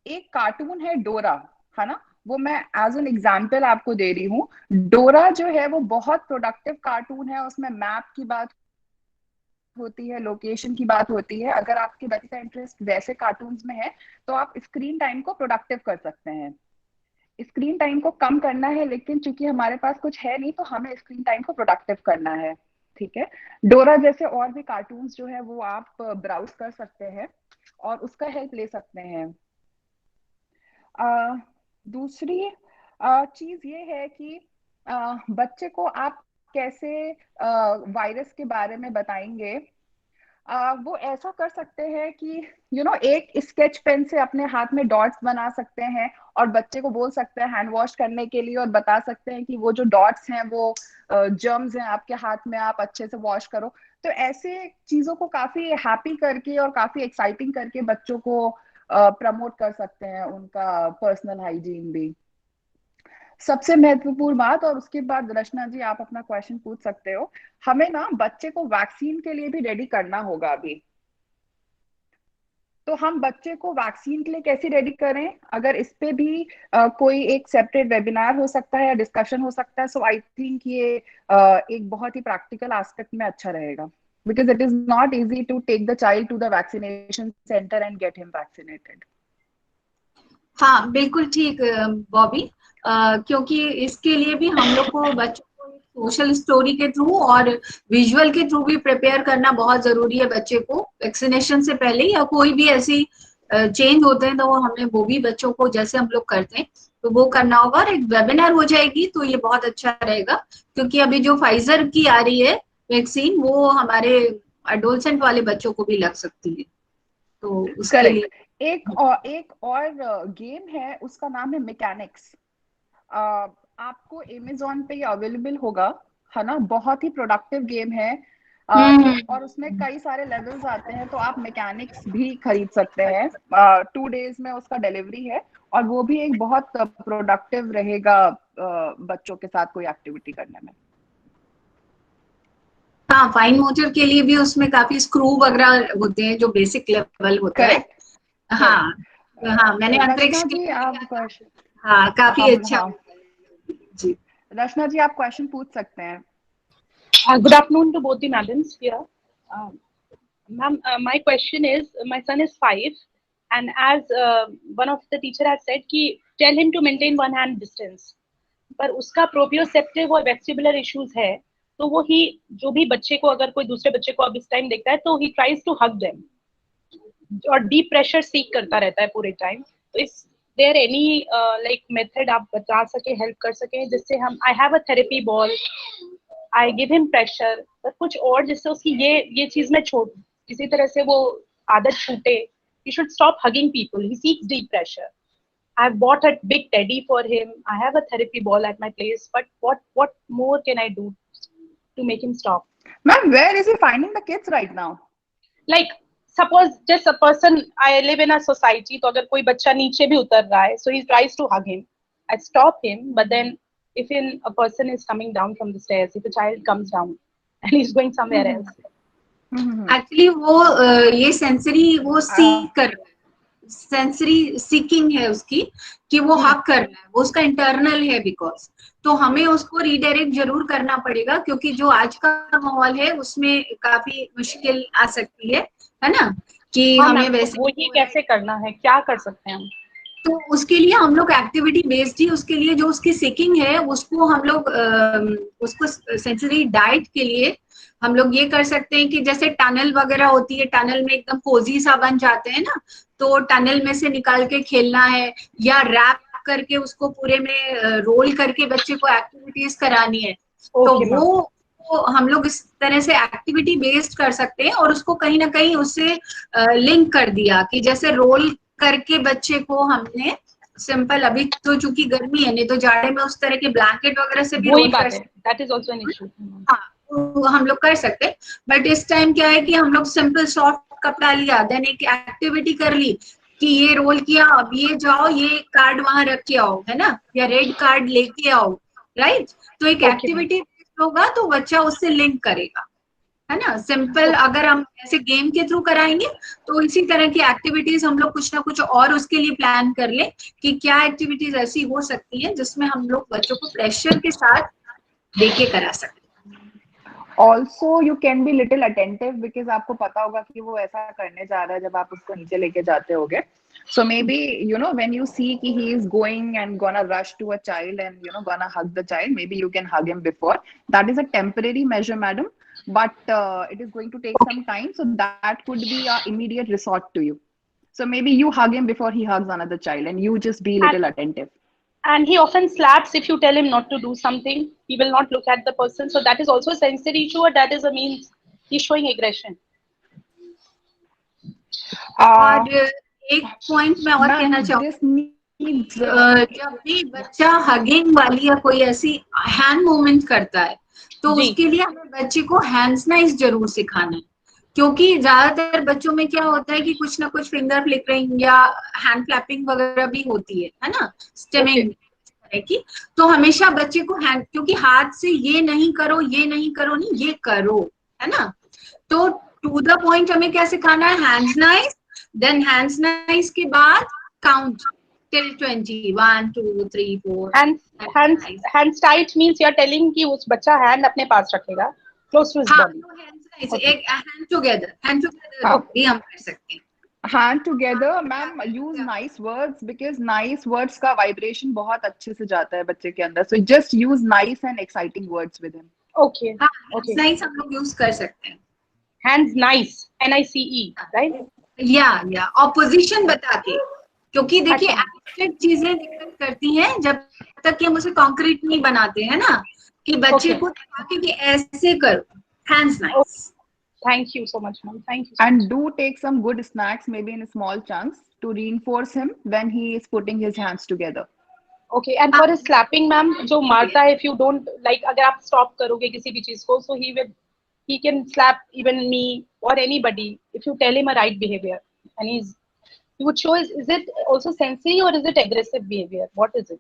एक कार्टून है डोरा, है ना? वो मैं एज एन एग्जाम्पल आपको दे रही हूँ। डोरा जो है वो बहुत प्रोडक्टिव कार्टून है। उसमें मैप की बात होती है, लोकेशन की बात होती है। अगर आपके बच्चे का इंटरेस्ट वैसे कार्टून्स में है तो आप स्क्रीन टाइम को प्रोडक्टिव कर सकते हैं। स्क्रीन टाइम को कम करना है, लेकिन चूंकि हमारे पास कुछ है नहीं तो हमें स्क्रीन टाइम को प्रोडक्टिव करना है। ठीक है, डोरा जैसे और भी कार्टून्स जो है वो आप ब्राउज कर सकते हैं और उसका हेल्प ले सकते हैं। दूसरी चीज ये है कि बच्चे को आप कैसे वायरस के बारे में बताएंगे। वो ऐसा कर सकते हैं कि एक स्केच पेन से अपने हाथ में डॉट्स बना सकते हैं और बच्चे को बोल सकते हैं हैंड वॉश करने के लिए और बता सकते हैं कि वो जो डॉट्स हैं वो जर्म्स हैं आपके हाथ में, आप अच्छे से वॉश करो। तो ऐसे चीजों को काफी हैप्पी करके और काफी एक्साइटिंग करके बच्चों को प्रमोट कर सकते हैं उनका पर्सनल हाइजीन भी। सबसे महत्वपूर्ण बात, और उसके बाद रचना जी आप अपना क्वेश्चन पूछ सकते हो, हमें ना बच्चे को वैक्सीन के लिए भी रेडी करना होगा अभी। तो हम बच्चे को वैक्सीन के लिए कैसे रेडी करें, अगर इस पे भी कोई एक सेपरेट वेबिनार हो सकता है या डिस्कशन हो सकता है। सो आई थिंक ये एक बहुत ही प्रैक्टिकल एस्पेक्ट में अच्छा रहेगा, because it is not easy to take the child to the vaccination center and get him vaccinated. हाँ बिल्कुल ठीक बॉबी, क्योंकि इसके लिए भी हम लोग को बच्चों को सोशल स्टोरी के थ्रू और विजुअल के थ्रू भी प्रिपेयर करना बहुत जरूरी है बच्चे को वैक्सीनेशन से पहले या कोई भी ऐसी चेंज होते हैं, तो हमें वो भी बच्चों को जैसे हम लोग करते हैं तो वो करना होगा। और एक वेबिनार हो जाएगी तो ये बहुत अच्छा रहेगा, क्योंकि अभी जो फाइजर की आ रही है वैक्सीन वो हमारे एडोलसेंट वाले बच्चों को भी लग सकती है, तो उसके लिए एक और गेम है, उसका नाम है मैकेनिक्स। आपको अमेज़न पे ये अवेलेबल होगा, है ना। बहुत ही प्रोडक्टिव गेम है। और उसमें कई सारे लेवल्स आते हैं, तो आप मैकेनिक्स भी खरीद सकते हैं। 2 days में उसका डिलीवरी है, और वो भी एक बहुत प्रोडक्टिव रहेगा बच्चों के साथ कोई एक्टिविटी करने में। हाँ, फाइन मोटर के लिए भी उसमें काफी स्क्रू वगैरह होते हैं जो बेसिक लेवल होता है। हाँ हाँ, मैंने अंतरिक्ष जी आप क्वेश्चन, हाँ काफी अच्छा जी। रचना जी आप क्वेश्चन पूछ सकते हैं। Good afternoon to both the madams here. Ma'am, my question is, my son is 5, and as one of the teacher has said, कि tell him to maintain 1 hand distance. पर उसका प्रोप्रियोसेप्टिव और वेस्टिबुलर इश्यूज है, तो वो ही जो भी बच्चे को, अगर कोई दूसरे बच्चे को अब इस टाइम देखता है तो he tries to hug them और डीप प्रेशर सीक करता रहता है पूरे टाइम। तो इस देयर एनी लाइक मेथड आप बता सके, हेल्प कर सके, जिससे हम, I have a therapy ball, I give him pressure, पर कुछ और जिससे उसकी ये चीज में छोड़, किसी तरह से वो आदत छूटे। He should stop hugging people. He seeks deep pressure. I've bought a big teddy for him. I have a therapy ball at my place. But what more can I do to make him stop? Ma'am, where is he finding the kids right now? Like, suppose just a person, I live in a society, तो अगर कोई बच्चा नीचे भी उतर रहा है, so he tries to hug him. I stop him, but then if a person is coming down from the stairs, if a child comes down and he's going somewhere else. Actually वो ये sensory वो seek कर रहा है, sensory seeking है उसकी, कि वो हक कर रहा है, वो उसका इंटरनल है बिकॉज। तो हमें उसको रीडायरेक्ट जरूर करना पड़ेगा, क्योंकि जो आज का माहौल है उसमें काफी मुश्किल आ सकती है ना, कि हमें वैसे वो ये कैसे करना है, क्या कर सकते हैं हम? तो उसके लिए हम लोग एक्टिविटी बेस्ड ही, उसके लिए जो उसकी सीकिंग है उसको हम लोग उसको सेंसरी डाइट के लिए हम लोग ये कर सकते हैं कि जैसे टनल वगैरह होती है, टनल में एकदम कोजी सा बन जाते हैं ना, तो टनल में से निकाल के खेलना है, या रैप करके उसको पूरे में रोल करके बच्चे को एक्टिविटीज करानी है। तो वो हम लोग इस तरह से एक्टिविटी बेस्ड कर सकते हैं, और उसको कहीं ना कहीं उससे लिंक कर दिया कि जैसे रोल करके बच्चे को हमने सिंपल, अभी तो चूंकि गर्मी है, नहीं तो जाड़े में उस तरह के ब्लैंकेट वगैरह से भी रोल कर सकते, that is also an issue. हाँ, तो हम लोग कर सकते हैं। बट इस टाइम क्या है कि हम लोग सिंपल सॉफ्ट कपड़ा लिया, देन एक एक्टिविटी कर ली कि ये रोल किया, अब ये जाओ ये कार्ड वहां रख के आओ, है ना, या रेड कार्ड लेके आओ, राइट। तो एक एक्टिविटी होगा तो बच्चा उससे लिंक करेगा, है ना। सिंपल अगर हम ऐसे गेम के थ्रू कराएंगे तो इसी तरह की एक्टिविटीज हम लोग कुछ ना कुछ और उसके लिए प्लान कर ले कि क्या एक्टिविटीज ऐसी हो सकती हैं जिसमें हम लोग बच्चों को प्रेशर के साथ देके करा सकते। Also, you can be little attentive because आपको पता होगा कि वो ऐसा करने जा रहा है जब आप उसको नीचे लेके जाते होगे. So maybe, you know, when you see कि he is going and gonna rush to a child and, you know, gonna hug the child, maybe you can hug him before. That is a temporary measure, madam, but it is going to take some time. So that could be an immediate resort to you. So maybe you hug him before he hugs another child and you just be little attentive. And he often slaps if you tell him not to do something. He will not look at the person. So that is also a sensory issue, or that is a means he's showing aggression. और एक point मैं और कहना चाहूँगी, जब भी बच्चा hugging वाली या कोई ऐसी हैंड मूवमेंट करता है तो उसके लिए हमें बच्चे को हैंड्स नाइस जरूर सिखाना है, क्योंकि ज्यादातर बच्चों में क्या होता है कि कुछ ना कुछ फिंगर फ्लिकरिंग या हैंड फ्लैपिंग वगैरह भी होती है ना, स्टेमिंग की। तो हमेशा बच्चे को हैंड, क्योंकि हाथ से ये नहीं करो नहीं, ये करो, है ना। तो टू द पॉइंट हमें क्या सिखाना है, hands nice, then hands nice के बाद count till 20, 1 2 3 4. Hands tight means you are telling कि उस बच्चा हैंड अपने पास रखेगा close to his body. एक hand together भी हम कर सकते हैं. Hand together, ma'am, use nice words because nice words का vibration बहुत अच्छे से जाता है बच्चे के अंदर. So just use nice and exciting words with him. Okay. Nice हम लोग use कर सकते हैं. Hands nice, NICE, right? या ऑपोजिशन बता के, क्योंकि देखिए एब्स्ट्रैक्ट चीजें दिक्कत करती हैं जब तक कि हम उसे कॉन्क्रीट नहीं बनाते हैं ना, कि बच्चे को दिखा के कि ऐसे करो. Hands nice. Thank you so much, ma'am. Thank you so And much. do take some good snacks, maybe in small chunks, to reinforce him when he is putting his hands together. Okay, and for his slapping, ma'am, जो मारता है, if you don't like, अगर आप stop करोगे किसी भी चीज को, so he can slap even me or anybody if you tell him a right behavior, and he would show is it also sensory or is it aggressive behavior? What is it?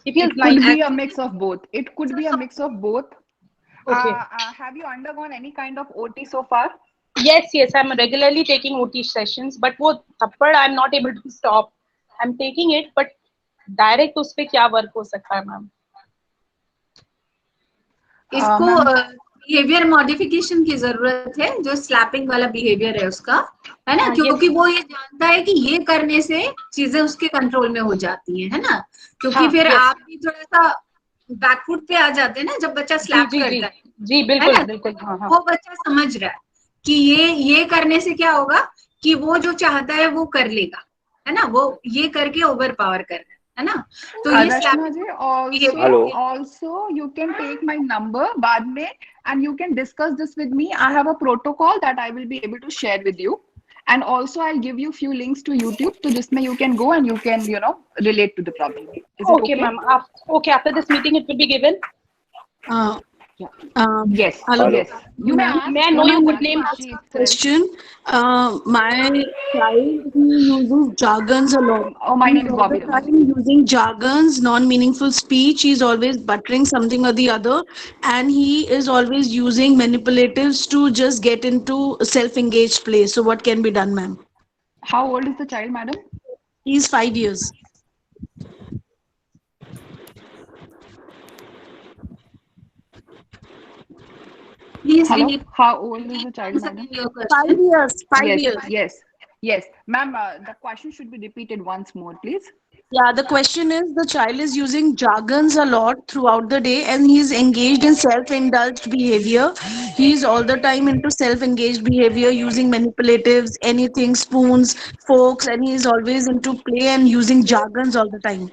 If It could be a mix of both. It could be a mix of both. Okay. Have you undergone any kind of OT so far? Yes, I'm regularly taking OT sessions, but वो थप्पड़ I'm not able to stop. I'm taking it, but direct उस पे क्या work हो सकता है ma'am? इसको behaviour modification की जरूरत है, जो स्लैपिंग वाला बिहेवियर है उसका, है ना, क्योंकि वो ये जानता है कि ये करने से चीजें उसके कंट्रोल में हो जाती है ना, क्योंकि फिर आप भी थोड़ा सा बैकफुट पे आ जाते हैं ना जब बच्चा स्लैप करता है. जी बिल्कुल बिल्कुल. वो बच्चा समझ रहा है कि ये करने से क्या होगा, कि वो जो चाहता है वो कर लेगा, है ना, वो ये करके ओवर पावर कर रहा है ना. तो ये also you can take my number बाद में, and you can discuss this with me. I have a protocol that I will be able to share with you, and also I'll give you few links to YouTube, so जिसमें you can go and you can relate to the problem. Is it okay, ma'am? Okay, after this meeting it will be given. Yes. Hello. Yes. May I know your good name? Question. My child, he uses jargons a lot. Oh, my name is Bobby. Using jargons, non-meaningful speech. He's always buttering something or the other, and he is always using manipulatives to just get into a self-engaged place. So, what can be done, ma'am? How old is the child, madam? He's 5 years. Hello? How old is the child, madam? 5 years. 5 years. Yes. Ma'am, the question should be repeated once more, please. Yeah, the question is, the child is using jargons a lot throughout the day, and he's engaged in self-indulged behavior. He's all the time into self-engaged behavior, using manipulatives, anything, spoons, forks, and he's always into play and using jargons all the time.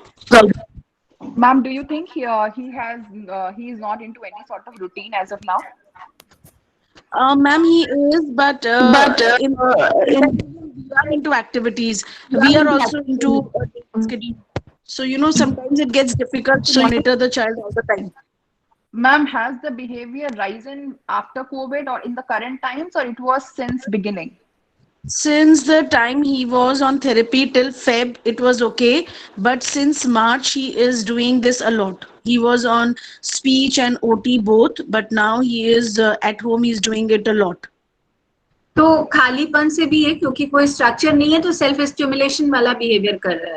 Ma'am, do you think he is not into any sort of routine as of now? Ma'am, he is, but we are into activities. We are also into schedule. So, sometimes it gets difficult to monitor the child all the time. Ma'am, has the behavior risen after COVID or in the current times, or it was since beginning? Since the time he was on therapy till Feb, it was okay. But since March, he is doing this a lot. He was on speech and OT both, but now he is at home, he's doing it a lot. तो खालीपन से भी है, क्योंकि कोई structure नहीं है, तो सेल्फ स्टिमुलेशन वाला बिहेवियर कर रहा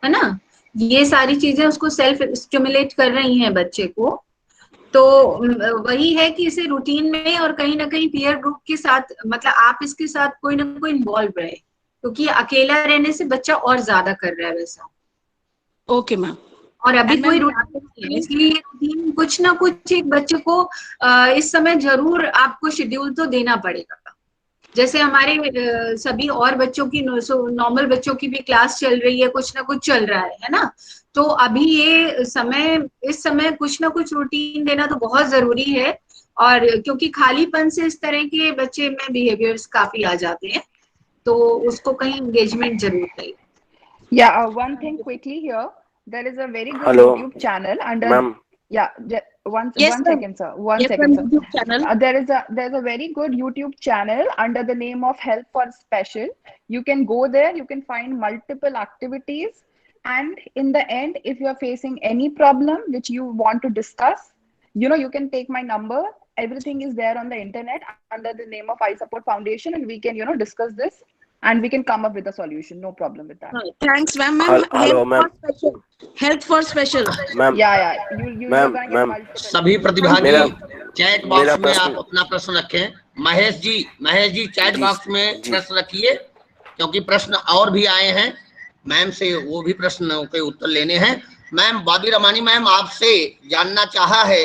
है ना. ये सारी चीजें उसको सेल्फ स्टिमुलेट कर रही हैं बच्चे को. तो वही है कि इसे रूटीन में और कहीं ना कहीं पीयर ग्रुप के साथ, मतलब आप इसके साथ कोई ना कोई इन्वॉल्व रहे, क्योंकि अकेला रहने से बच्चा और ज्यादा कर रहा है वैसा. Okay ma'am. और अभी कोई रूटीन नहीं है, इसलिए रूटीन कुछ ना कुछ एक बच्चे को इस समय जरूर आपको शेड्यूल तो देना पड़ेगा. जैसे हमारे सभी और बच्चों की, नॉर्मल बच्चों की भी क्लास चल रही है, कुछ ना कुछ चल रहा है ना. तो अभी इस समय कुछ ना कुछ रूटीन देना तो बहुत जरूरी है, और क्योंकि खालीपन से इस तरह के बच्चे में बिहेवियर्स काफी आ जाते हैं, तो उसको कहीं एंगेजमेंट जरूर चाहिए. Yeah, one thing quickly here. There is a very good YouTube channel under. Ma'am. Yeah, one second, sir. One second, sir. There's a very good YouTube channel under the name of Help for Special. You can go there. You can find multiple activities, and in the end, if you are facing any problem which you want to discuss, you can take my number. Everything is there on the internet under the name of I Support Foundation, and we can discuss this. And we can come up with a solution. No problem with that. Thanks, ma'am. Hello, ma'am. Help for special. Ma'am. Yeah. Ma'am. सभी प्रतिभागी chat box में आप अपना प्रश्न रखें. Mahesh ji chat box में प्रश्न रखिए, क्योंकि प्रश्न और भी आए हैं. मैम से वो भी प्रश्नों के उत्तर लेने हैं. मैम बॉबी रमानी मैम आपसे जानना चाहा है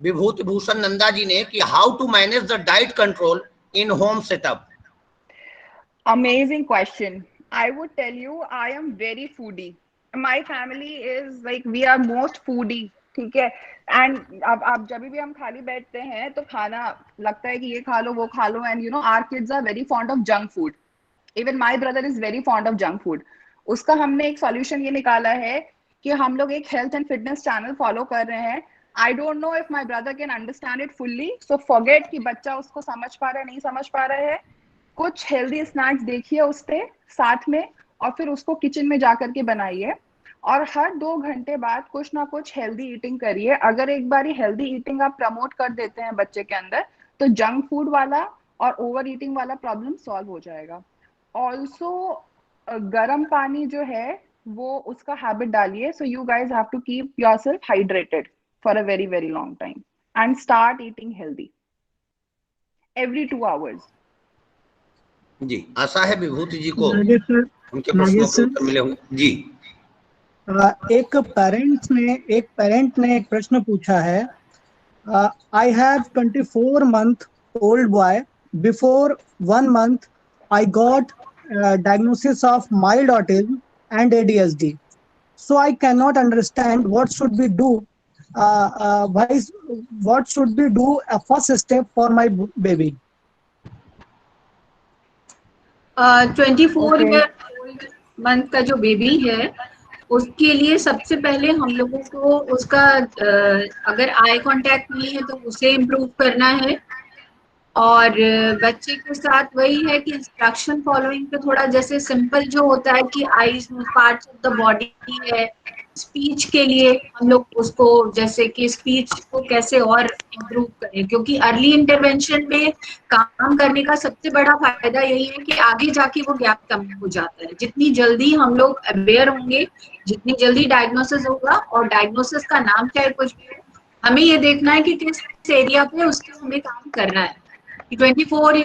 विभूति भूषण नंदा जी ने कि how to manage the diet control in home setup. Amazing question. I would tell you, I am very foodie. My family is like we are most foodie. ठीक है. And अब जब भी हम खाली बैठते हैं तो खाना लगता है कि ये खा लो वो खा लो, and you know our kids are very fond of junk food. Even my brother is very fond of junk food. उसका हमने एक solution ये निकाला है कि हम लोग एक health and fitness channel follow कर रहे हैं. I don't know if my brother can understand it fully. So forget कि बच्चा उसको समझ पा रहा है नहीं समझ पा रहा है. कुछ हेल्दी स्नैक्स देखिए उस पे साथ में, और फिर उसको किचन में जाकर के बनाइए, और हर 2 घंटे बाद कुछ ना कुछ हेल्दी ईटिंग करिए. अगर एक बारी हेल्दी ईटिंग आप प्रमोट कर देते हैं बच्चे के अंदर, तो जंक फूड वाला और ओवर ईटिंग वाला प्रॉब्लम सॉल्व हो जाएगा. ऑल्सो गर्म पानी जो है वो उसका हैबिट डालिए. So you guys have to keep yourself hydrated for a very very long time and start eating healthy every 2 hours. जी, आशा है विभूति जी को उनके प्रश्नों के उत्तर मिले होंगे. जी, एक पेरेंट ने एक प्रश्न पूछा है. I have 24 month old boy. Before 1 month I got diagnosis of mild autism and ADHD. So I cannot understand what should we do. What should we do a first step for my baby? 24 month का जो baby है उसके लिए सबसे पहले हम लोगों को उसका अगर आई कांटेक्ट नहीं है तो उसे इम्प्रूव करना है. और बच्चे के साथ वही है कि इंस्ट्रक्शन फॉलोइंग पे थोड़ा, जैसे सिंपल जो होता है कि eyes parts of the body है, स्पीच के लिए हम लोग उसको जैसे कि स्पीच को कैसे और इम्प्रूव करें, क्योंकि अर्ली इंटरवेंशन में काम करने का सबसे बड़ा फायदा यही है कि आगे जाके वो गैप कम हो जाता है. जितनी जल्दी हम लोग अवेयर होंगे, जितनी जल्दी डायग्नोसिस होगा, और डायग्नोसिस का नाम चाहे कुछ भी, हमें ये देखना है कि किस एरिया पे उसके हमें काम करना है. 24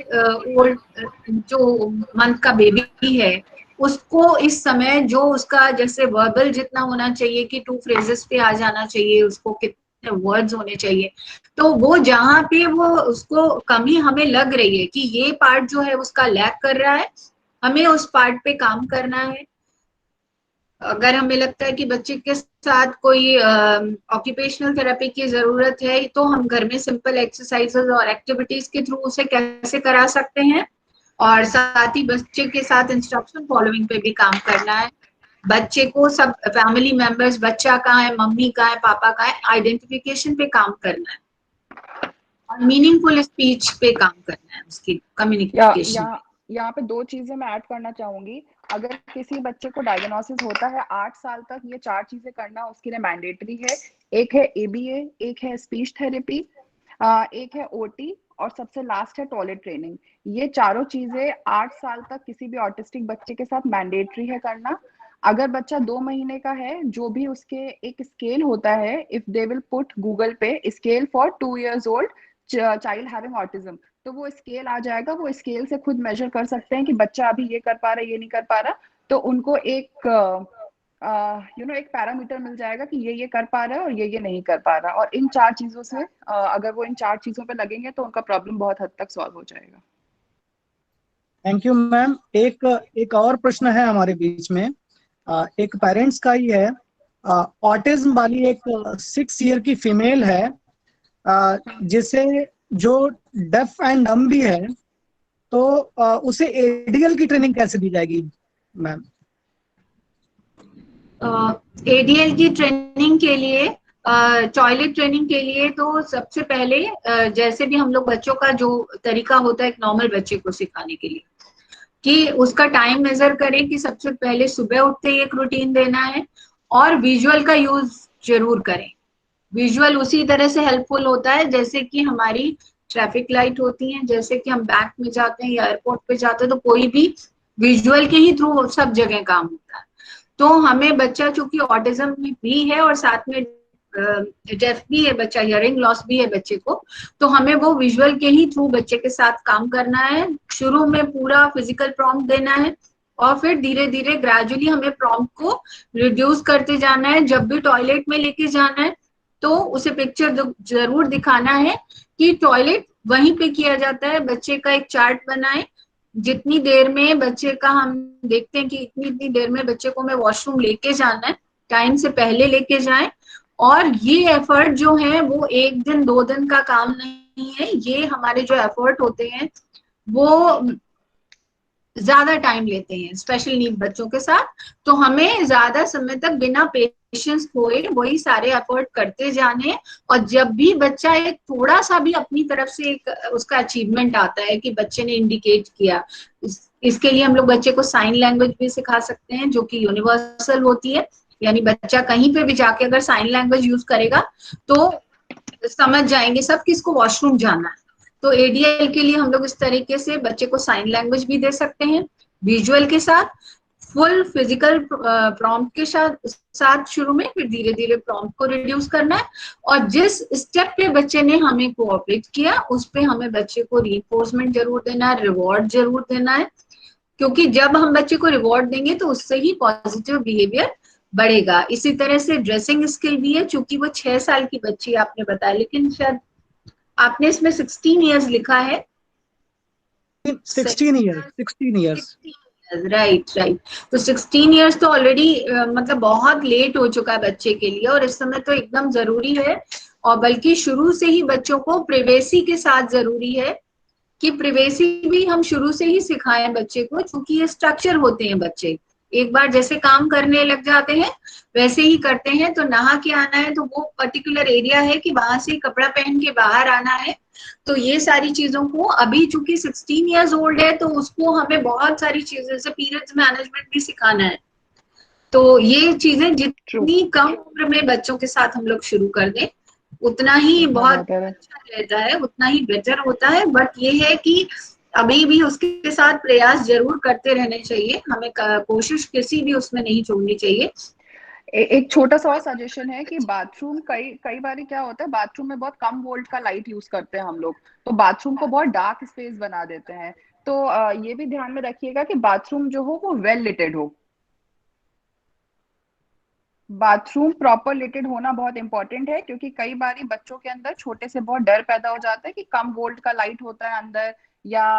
जो मंथ का बेबी है उसको इस समय जो उसका जैसे वर्बल जितना होना चाहिए कि 2 फ्रेजेस पे आ जाना चाहिए, उसको कितने वर्ड्स होने चाहिए, तो वो जहाँ पे वो उसको कमी हमें लग रही है कि ये पार्ट जो है उसका लैक कर रहा है, हमें उस पार्ट पे काम करना है. अगर हमें लगता है कि बच्चे के साथ कोई ऑक्यूपेशनल थेरेपी की जरूरत है तो हम घर में सिंपल एक्सरसाइजेस और एक्टिविटीज के थ्रू उसे कैसे करा सकते हैं, और साथ ही बच्चे के साथ इंस्ट्रक्शन फॉलोइंग पे भी काम करना है. बच्चे को सब फैमिली मेंबर्स, बच्चा कहाँ है, मम्मी कहाँ है, पापा कहाँ है, आइडेंटिफिकेशन पे काम करना है, और मीनिंगफुल स्पीच पे काम करना है, उसकी कम्युनिकेशन. यहाँ पे 2 चीजें मैं ऐड करना चाहूंगी. अगर किसी बच्चे को डायग्नोसिस होता है 8 साल तक, ये 4 चीजें करना उसके लिए मैंडेटरी है. एक है ABA, एक है स्पीच थेरेपी, एक है OT, और सबसे लास्ट है टॉयलेट ट्रेनिंग. ये चारों चीजें 8 साल तक किसी भी ऑटिस्टिक बच्चे के साथ मैंडेटरी है करना. अगर बच्चा 2 महीने का है, जो भी उसके एक स्केल होता है, if they will put Google पे scale for 2 years old child having autism, तो वो स्केल आ जाएगा. वो स्केल से खुद मेजर कर सकते हैं कि बच्चा अभी ये कर पा रहा है, ये नहीं कर पा रहा, तो उनको एक एक पैरामीटर मिल जाएगा कि ये कर पा रहा है और ये नहीं कर पा रहा. और इन 4 चीजों से अगर वो इन 4 चीजों पे लगेंगे तो उनका प्रॉब्लम बहुत हद तक सॉल्व हो जाएगा. Thank you ma'am. एक और प्रश्न है हमारे बीच में. एक पेरेंट्स का ही है. ऑटिज्म वाली एक 6 year की फीमेल है, जिसे जो डेफ एंड डम भी है, तो उसे ADL की ट्रेनिंग कैसे दी जाएगी मैम? ADL की ट्रेनिंग के लिए, टॉयलेट ट्रेनिंग के लिए तो सबसे पहले जैसे भी हम लोग बच्चों का जो तरीका होता है एक नॉर्मल बच्चे को सिखाने के लिए, कि उसका टाइम मेजर करें कि सबसे पहले सुबह उठते ही एक रूटीन देना है, और विजुअल का यूज जरूर करें. विजुअल उसी तरह से हेल्पफुल होता है जैसे कि हमारी ट्रैफिक लाइट होती है, जैसे कि हम बैंक में जाते हैं या एयरपोर्ट पे जाते हैं, तो कोई भी विजुअल के ही थ्रू सब जगह काम होता है. तो हमें बच्चा चूंकि ऑटिज्म में भी है और साथ में डेफ भी है बच्चा, हियरिंग लॉस भी है बच्चे को, तो हमें वो विजुअल के ही थ्रू बच्चे के साथ काम करना है. शुरू में पूरा फिजिकल प्रॉम्प्ट देना है, और फिर धीरे धीरे ग्रेजुअली हमें प्रॉम्प्ट को रिड्यूस करते जाना है. जब भी टॉयलेट में लेके जाना है तो उसे पिक्चर जरूर दिखाना है कि टॉयलेट वहीं पे किया जाता है. बच्चे का एक चार्ट बनाए जितनी देर में बच्चे का हम देखते हैं कि इतनी देर में बच्चे को मैं वॉशरूम लेके जाना है, टाइम से पहले लेके जाएं। और ये एफर्ट जो है वो 1 दिन 2 दिन का काम नहीं है, ये हमारे जो एफर्ट होते हैं वो ज्यादा टाइम लेते हैं स्पेशल नीड बच्चों के साथ। तो हमें ज्यादा समय तक बिना पेशेंस खोए वही सारे एफर्ट करते जाने। और जब भी बच्चा एक थोड़ा सा भी अपनी तरफ से एक उसका अचीवमेंट आता है कि बच्चे ने इंडिकेट किया, इसके लिए हम लोग बच्चे को साइन लैंग्वेज भी सिखा सकते हैं जो कि यूनिवर्सल होती है। यानी बच्चा कहीं पे भी जाके अगर साइन लैंग्वेज यूज करेगा तो समझ जाएंगे सब कि इसको वॉशरूम जाना है। तो एडीएल के लिए हम लोग इस तरीके से बच्चे को साइन लैंग्वेज भी दे सकते हैं विजुअल के साथ, फुल फिजिकल प्रॉम्प्ट के साथ शुरू में, फिर धीरे धीरे प्रॉम्प्ट को रिड्यूस करना है। और जिस स्टेप पे बच्चे ने हमें कोऑपरेट किया उस पे हमें बच्चे को रीइंफोर्समेंट जरूर देना है, रिवॉर्ड जरूर देना है, क्योंकि जब हम बच्चे को रिवॉर्ड देंगे तो उससे ही पॉजिटिव बिहेवियर बढ़ेगा। इसी तरह से ड्रेसिंग स्किल भी है, चूंकि वो 6 साल की बच्ची आपने बताया, लेकिन शायद आपने इसमें 16 इयर्स लिखा है। 16 इयर्स राइट। तो 16 इयर्स तो ऑलरेडी मतलब बहुत लेट हो चुका है बच्चे के लिए, और इस समय तो एकदम जरूरी है। और बल्कि शुरू से ही बच्चों को प्रिवेसी के साथ जरूरी है कि प्रिवेसी भी हम शुरू से ही सिखाएं बच्चे को, क्योंकि ये स्ट्रक्चर होते हैं बच्चे एक बार जैसे काम करने लग जाते हैं वैसे ही करते हैं। तो नहा के आना है तो वो पर्टिकुलर एरिया है कि वहां से कपड़ा पहन के बाहर आना है। तो ये सारी चीजों को अभी चूंकि 16 इयर्स ओल्ड है तो उसको हमें बहुत सारी चीजें जैसे पीरियड्स मैनेजमेंट भी सिखाना है। तो ये चीजें जितनी कम उम्र में बच्चों के साथ हम लोग शुरू कर दें उतना ही बहुत अच्छा रहता है, उतना ही बेटर होता है। बट ये है कि अभी भी उसके साथ प्रयास जरूर करते रहने चाहिए, हमें कोशिश किसी भी उसमें नहीं छोड़नी चाहिए। एक छोटा सा और सजेशन है कि बाथरूम कई बार क्या होता है, बाथरूम में बहुत कम वोल्ट का लाइट यूज करते हैं हम लोग, तो बाथरूम को बहुत डार्क स्पेस बना देते हैं। तो ये भी ध्यान में रखिएगा कि बाथरूम जो हो वो वेल लिटेड हो। बाथरूम प्रॉपर लिटेड होना बहुत इंपॉर्टेंट है, क्योंकि कई बार बच्चों के अंदर छोटे से बहुत डर पैदा हो जाता है कि कम वोल्ट का लाइट होता है अंदर, या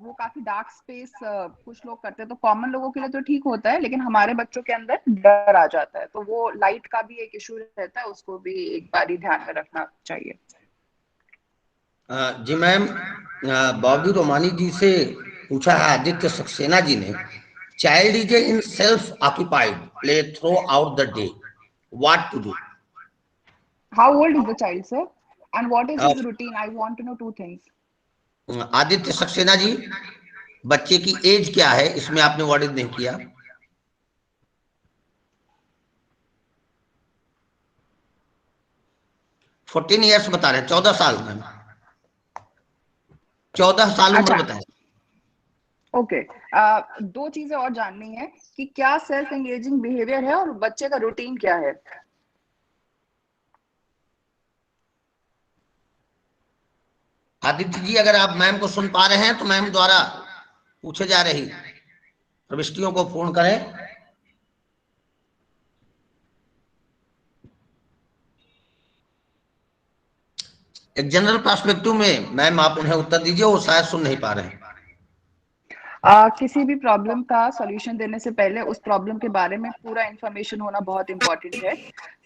वो काफी डार्क स्पेस कुछ लोग करते हैं। तो कॉमन लोगों के लिए तो ठीक होता है, लेकिन हमारे बच्चों के अंदर डर आ जाता है, तो वो लाइट का भी एक इशू रहता है, उसको भी एक बार ध्यान में रखना चाहिए। जी मैम, बॉबी रोमानी जी से पूछा है आदित्य सक्सेना जी ने, child is in self occupied play throughout the day, what to do? How old is the child sir and what is his routine? I want to know 2 things. Aditya Saxena ji, बच्चे की एज क्या है? इसमें आपने वर्डिंग नहीं किया। Fourteen years बता रहे हैं, 14 साल में, 14 साल उम्र बताए। ओके, 2 चीजें और जाननी है कि क्या सेल्फ एंगेजिंग बिहेवियर है और बच्चे का रूटीन क्या है। आदित्य जी, अगर आप मैम को सुन पा रहे हैं तो मैम द्वारा पूछे जा रही प्रविष्टियों को पूर्ण करें। एक जनरल पर्सपेक्टिव में मैम आप उन्हें उत्तर दीजिए, वो शायद सुन नहीं पा रहे हैं। किसी भी प्रॉब्लम का सॉल्यूशन देने से पहले उस प्रॉब्लम के बारे में पूरा इंफॉर्मेशन होना बहुत इंपॉर्टेंट है।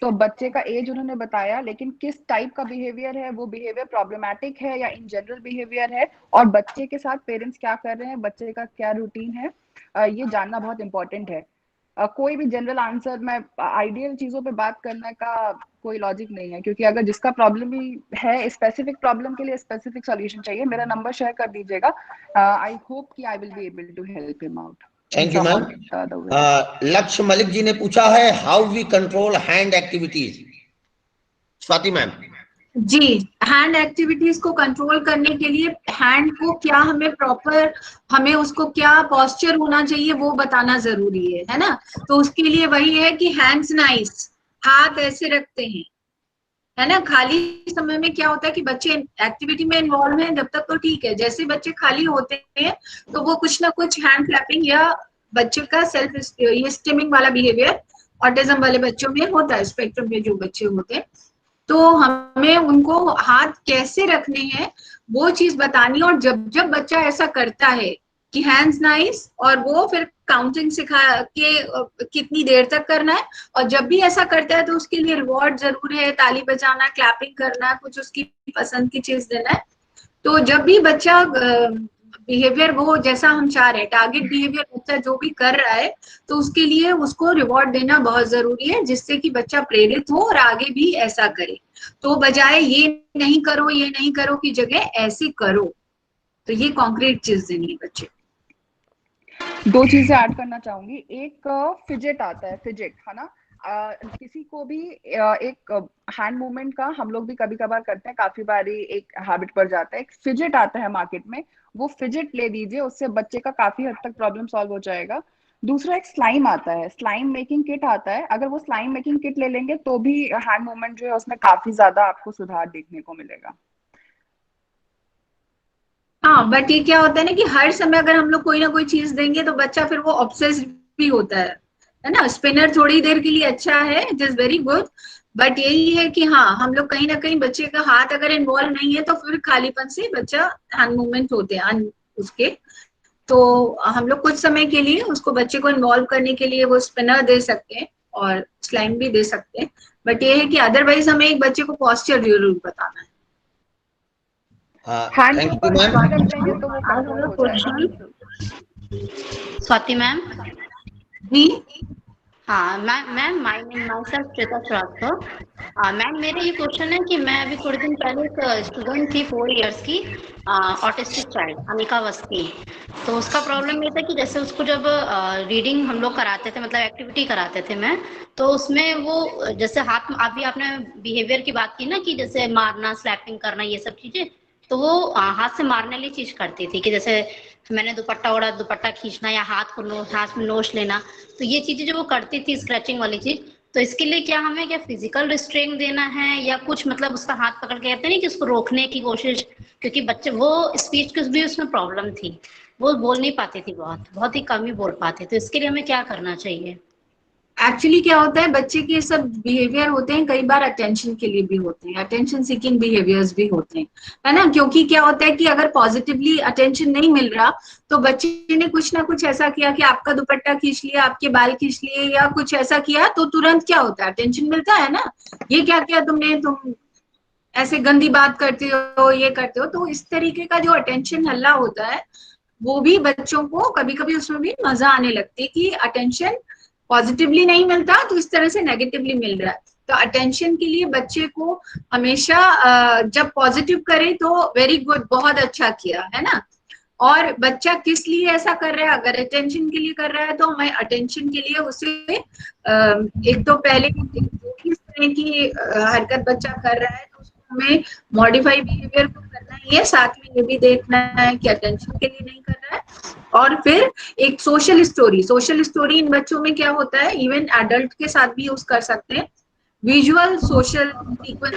तो बच्चे का एज उन्होंने बताया, लेकिन किस टाइप का बिहेवियर है, वो बिहेवियर प्रॉब्लमेटिक है या इन जनरल बिहेवियर है, और बच्चे के साथ पेरेंट्स क्या कर रहे हैं, बच्चे का क्या रूटीन है, ये जानना बहुत इंपॉर्टेंट है। कोई भी जनरल आंसर में आइडियल चीजों पे बात करने का कोई लॉजिक नहीं है, क्योंकि अगर जिसका प्रॉब्लम भी है, स्पेसिफिक प्रॉब्लम के लिए स्पेसिफिक सॉल्यूशन चाहिए। मेरा नंबर शेयर कर दीजिएगा। आई होप कि I will be able to help him out. Thank you ma'am. Lakshya Malik ji ने पूछा है, how we control hand activities? Swati ma'am ji, hand activities को कंट्रोल करने के लिए हैंड को क्या हमें प्रॉपर, हमें उसको क्या पोस्चर होना चाहिए वो बताना जरूरी है ना। तो उसके लिए वही है कि हैंड्स नाइस, हाथ ऐसे रखते हैं, है ना। खाली समय में क्या होता है कि बच्चे एक्टिविटी में इन्वॉल्व हैं जब तक तो ठीक है, जैसे बच्चे खाली होते हैं तो वो कुछ ना कुछ हैंड क्लैपिंग या बच्चे का सेल्फ ये स्टिमिंग वाला बिहेवियर ऑटिज्म वाले बच्चों में होता है, स्पेक्ट्रम में जो बच्चे होते हैं। तो हमें उनको हाथ कैसे रखने हैं वो चीज बतानी, और जब जब बच्चा ऐसा करता है कि हैंड्स नाइस, और वो फिर काउंटिंग सिखा के कितनी देर तक करना है, और जब भी ऐसा करता है तो उसके लिए रिवॉर्ड जरूर है, ताली बजाना, क्लैपिंग करना, कुछ उसकी पसंद की चीज देना है। तो जब भी बच्चा बिहेवियर वो जैसा हम चाह रहे हैं, टारगेट बिहेवियर बच्चा जो भी कर रहा है, तो उसके लिए उसको रिवॉर्ड देना बहुत जरूरी है, जिससे कि बच्चा प्रेरित हो और आगे भी ऐसा करे। तो बजाय ये नहीं करो की जगह ऐसे करो, तो ये कॉन्क्रीट चीज देनी है बच्चे। दो चीजें ऐड करना चाहूंगी। एक फिजेट आता है, फिजेट है ना, किसी को भी एक हैंड मूवमेंट का हम लोग भी कभी कभार करते हैं, काफी बारी एक हैबिट पड़ जाता है। एक फिजेट आता है मार्केट में, वो फिजेट ले दीजिए, उससे बच्चे का काफी हद तक प्रॉब्लम सॉल्व हो जाएगा। दूसरा एक स्लाइम आता है, स्लाइम मेकिंग किट आता है, अगर वो स्लाइम मेकिंग किट ले लेंगे तो भी हैंड मूवमेंट जो है उसमें काफी ज्यादा आपको सुधार देखने को मिलेगा। हाँ, बट ये क्या होता है ना कि हर समय अगर हम लोग कोई ना कोई चीज देंगे तो बच्चा फिर वो ऑब्सेस्ड भी होता है ना। स्पिनर थोड़ी देर के लिए अच्छा है, it is very good, but यही है कि हाँ, हम लोग कहीं ना कहीं बच्चे का हाथ अगर इन्वॉल्व नहीं है तो फिर खालीपन से बच्चा हैंड मूवमेंट होते हैं उसके। तो हम लोग कुछ समय के लिए उसको बच्चे को इन्वॉल्व करने के लिए वो स्पिनर दे सकते हैं और स्लाइम भी दे सकते हैं, बट ये है कि अदरवाइज हमें एक बच्चे को पॉस्चर जरूर बताना है। Thank you ma'am. Swati ma'am ji हाँ ma'am myself Shweta Srivastava. Ma'am मेरा ये क्वेश्चन है कि मैं अभी थोड़े दिन पहले एक स्टूडेंट थी 4 इयर्स की, ऑटिस्टिक चाइल्ड, अनिका अवस्थी। तो उसका प्रॉब्लम ये था कि जैसे उसको जब रीडिंग हम लोग कराते थे, मतलब एक्टिविटी कराते थे मैं, तो उसमें वो जैसे हाथ, अभी आपने बिहेवियर की बात की ना कि जैसे मारना, स्लैपिंग करना, ये सब चीजें, तो वो हाथ से मारने वाली चीज करती थी कि जैसे मैंने दुपट्टा ओढ़ा, दुपट्टा खींचना या हाथ में नोच लेना, तो ये चीजें जो वो करती थी, स्क्रैचिंग वाली चीज। तो इसके लिए क्या हमें क्या फिजिकल रिस्ट्रेन देना है या कुछ, मतलब उसका हाथ पकड़ के कहते हैं कि उसको रोकने की कोशिश, क्योंकि बच्चे वो स्पीच की भी उसमें प्रॉब्लम थी, वो बोल नहीं पाती थी, बहुत ही कम ही बोल पाते। तो इसके लिए हमें क्या करना चाहिए? एक्चुअली क्या होता है, बच्चे के सब बिहेवियर होते हैं, कई बार अटेंशन के लिए भी होते हैं, अटेंशन सीकिंग बिहेवियर्स भी होते हैं, है ना। क्योंकि क्या होता है कि अगर पॉजिटिवली अटेंशन नहीं मिल रहा तो बच्चे ने कुछ ना कुछ ऐसा किया कि आपका दुपट्टा खींच लिया, आपके बाल खींच लिए या कुछ ऐसा किया, तो तुरंत क्या होता है, अटेंशन मिलता है ना, ये क्या किया तुमने, तुम ऐसे गंदी बात करते हो, ये करते हो। तो इस तरीके का जो अटेंशन हल्ला होता है, वो भी बच्चों को कभी कभी उसमें भी मजा आने लगती है कि अटेंशन पॉजिटिवली नहीं मिलता तो इस तरह से नेगेटिवली मिल रहा है। तो अटेंशन के लिए बच्चे को हमेशा जब पॉजिटिव करे तो वेरी गुड, बहुत अच्छा किया, है ना। और बच्चा किस लिए ऐसा कर रहा है, अगर अटेंशन के लिए कर रहा है तो हमें अटेंशन के लिए उसे एक तो पहले किस तरह की हरकत बच्चा कर रहा है तो उसको हमें मॉडिफाई बिहेवियर को करना ही है, साथ में ये भी देखना है कि अटेंशन के लिए नहीं कर रहा है। और फिर एक सोशल स्टोरी इन बच्चों में क्या होता है, इवन एडल्ट के साथ भी यूज कर सकते हैं, विजुअल सोशल सीक्वेंस,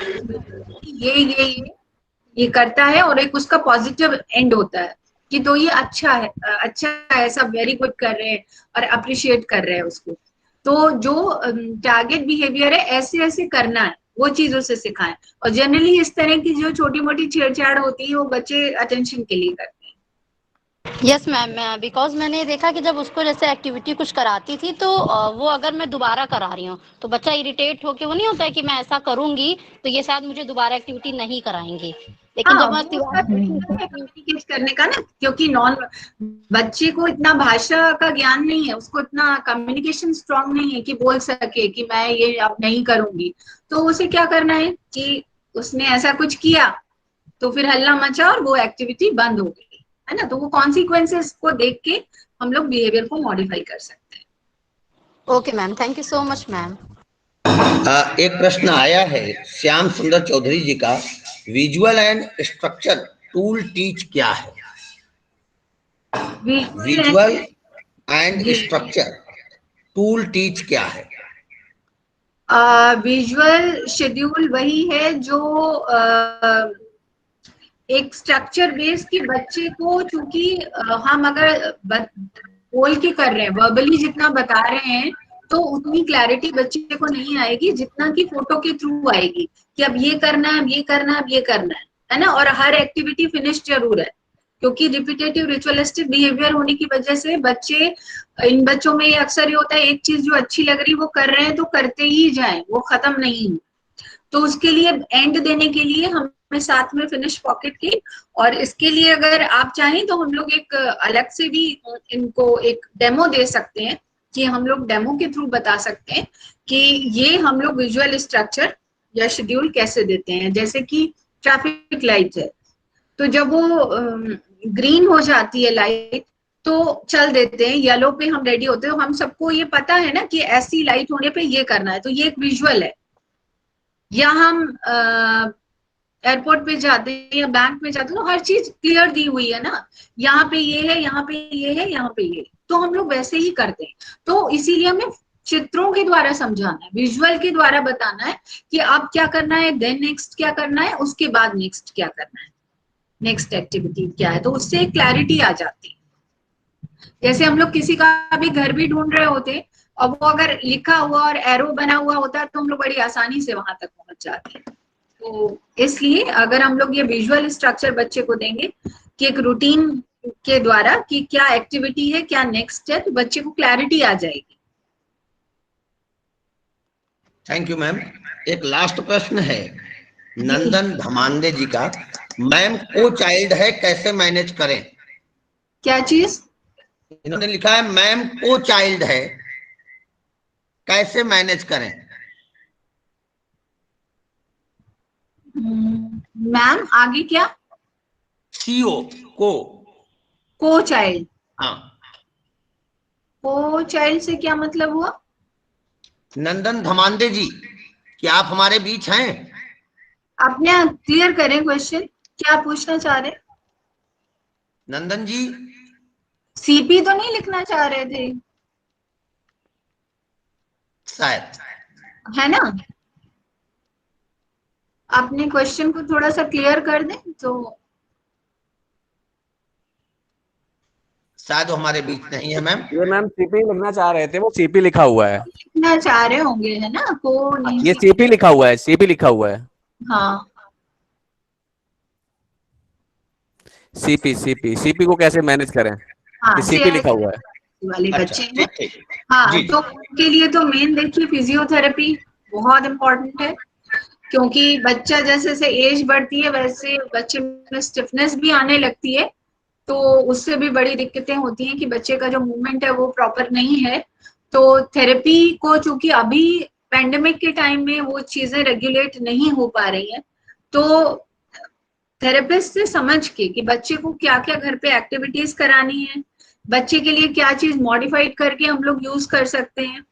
ये करता है और एक उसका पॉजिटिव एंड होता है कि तो ये अच्छा है, सब वेरी गुड कर रहे हैं और अप्रिशिएट कर रहे हैं उसको। तो जो टारगेट बिहेवियर है, ऐसे ऐसे करना है, वो चीजों से सिखाएं। और जनरली इस तरह की जो छोटी मोटी छेड़छाड़ होती है वो बच्चे अटेंशन के लिए करते हैं। यस मैम, बिकॉज मैंने देखा कि जब उसको जैसे एक्टिविटी कुछ कराती थी तो वो अगर मैं दोबारा करा रही हूँ तो बच्चा इरिटेट होके, वो नहीं होता है कि मैं ऐसा करूंगी तो ये शायद मुझे दोबारा एक्टिविटी नहीं कराएंगे, लेकिन जब मैं कम्युनिकेट करने का ना, क्योंकि बच्चे को इतना भाषा का ज्ञान नहीं है, उसको इतना कम्युनिकेशन स्ट्रांग नहीं है कि बोल सके कि मैं ये अब नहीं करूंगी। तो उसे क्या करना है कि उसने ऐसा कुछ किया तो फिर हल्ला मचा और वो एक्टिविटी बंद हो गई, है ना। तो वो कॉन्सिक्वेंसेस को देख के हम लोग बिहेवियर को मॉडिफाई कर सकते हैं। Okay ma'am, thank you so much ma'am. एक प्रश्न आया है श्याम सुंदर चौधरी जी का, visual and structure tool teach क्या है? Visual and structure tool teach क्या है? विजुअल शेड्यूल वही है जो एक स्ट्रक्चर बेस की बच्चे को, चूंकि हम अगर बोल के कर रहे हैं, वर्बली जितना बता रहे हैं तो उतनी क्लैरिटी बच्चे को नहीं आएगी जितना कि फोटो के थ्रू आएगी कि अब ये करना है, अब ये करना है, अब ये करना है ना। और हर एक्टिविटी फिनिश जरूर है, क्योंकि रिपीटेटिव रिचुअलिस्टिक बिहेवियर होने की वजह से इन बच्चों में अक्सर ये होता है, एक चीज जो अच्छी लग रही वो कर रहे हैं तो करते ही जाएं, वो खत्म नहीं हो। तो उसके लिए एंड देने के लिए हमें साथ में फिनिश पॉकेट की, और इसके लिए अगर आप चाहें तो हम लोग एक अलग से भी इनको एक डेमो दे सकते हैं, कि हम लोग डेमो के थ्रू बता सकते हैं कि ये हम लोग विजुअल स्ट्रक्चर या शेड्यूल कैसे देते हैं। जैसे कि ट्रैफिक लाइट है, तो जब वो ग्रीन हो जाती है लाइट तो चल देते हैं, येलो पे हम रेडी होते हैं, हम सबको ये पता है ना कि ऐसी लाइट होने पे ये करना है, तो ये एक विजुअल है। या हम एयरपोर्ट पे जाते हैं या बैंक में जाते हैं तो हर चीज क्लियर दी हुई है ना, यहाँ पे ये है, यहाँ पे ये है, यहाँ पे ये, तो हम लोग वैसे ही करते हैं। तो इसीलिए हमें चित्रों के द्वारा समझाना है, विजुअल के द्वारा बताना है कि अब क्या करना है, देन नेक्स्ट क्या करना है, उसके बाद नेक्स्ट क्या करना है, नेक्स्ट एक्टिविटी क्या है, तो उससे एक क्लैरिटी आ जाती है। जैसे हम लोग किसी का भी घर भी ढूंढ रहे होते, और वो अगर लिखा हुआ और एरो बना हुआ होता है तो हम लोग बड़ी आसानी से वहां तक पहुंच जाते हैं। तो इसलिए अगर हम लोग ये विजुअल स्ट्रक्चर बच्चे को देंगे कि एक रूटीन के द्वारा कि क्या एक्टिविटी है, क्या नेक्स्ट है, तो बच्चे को क्लैरिटी आ जाएगी। Thank you ma'am. एक लास्ट प्रश्न है नंदन धमांदे जी का। मैम को चाइल्ड है, कैसे मैनेज करें? क्या चीज? इन्होंने लिखा है मैम को चाइल्ड है, कैसे मैनेज करें? मैम आगे क्या? सीओ को चाइल्ड। हाँ, को चाइल्ड से क्या मतलब हुआ? नंदन धमांदे जी, क्या आप हमारे बीच हैं? अपने क्लियर करें क्वेश्चन, क्या पूछना चाह रहे? नंदन जी सीपी तो नहीं लिखना चाह रहे थे शायद, है ना? अपने क्वेश्चन को थोड़ा सा क्लियर कर दें तो। शायद वो हमारे बीच नहीं है मैम। ये मैम सीपी लिखना चाह रहे थे, वो सीपी लिखा हुआ है। लिखना चाह रहे होंगे, है ना? को नहीं, ये सीपी लिखा हुआ है, सीपी लिखा हुआ है। हाँ, सीपी सीपी सीपी को कैसे मैनेज करें? हाँ, सीपी लिखा हुआ है वाले बच्चे हैं। हाँ, तो उनके लिए तो मेन देखिए फिजियोथेरेपी बहुत इम्पोर्टेंट है, क्योंकि बच्चा जैसे जैसे एज बढ़ती है वैसे बच्चे में स्टिफनेस भी आने लगती है, तो उससे भी बड़ी दिक्कतें होती हैं कि बच्चे का जो मूवमेंट है वो प्रॉपर नहीं है। तो थेरेपी को चूंकि अभी पैंडेमिक के टाइम में वो चीजें रेगुलेट नहीं हो पा रही हैं, तो थेरेपिस्ट से समझ के कि बच्चे को क्या क्या घर पे एक्टिविटीज करानी है, बच्चे के लिए क्या चीज मॉडिफाइड करके हम लोग यूज कर सकते हैं।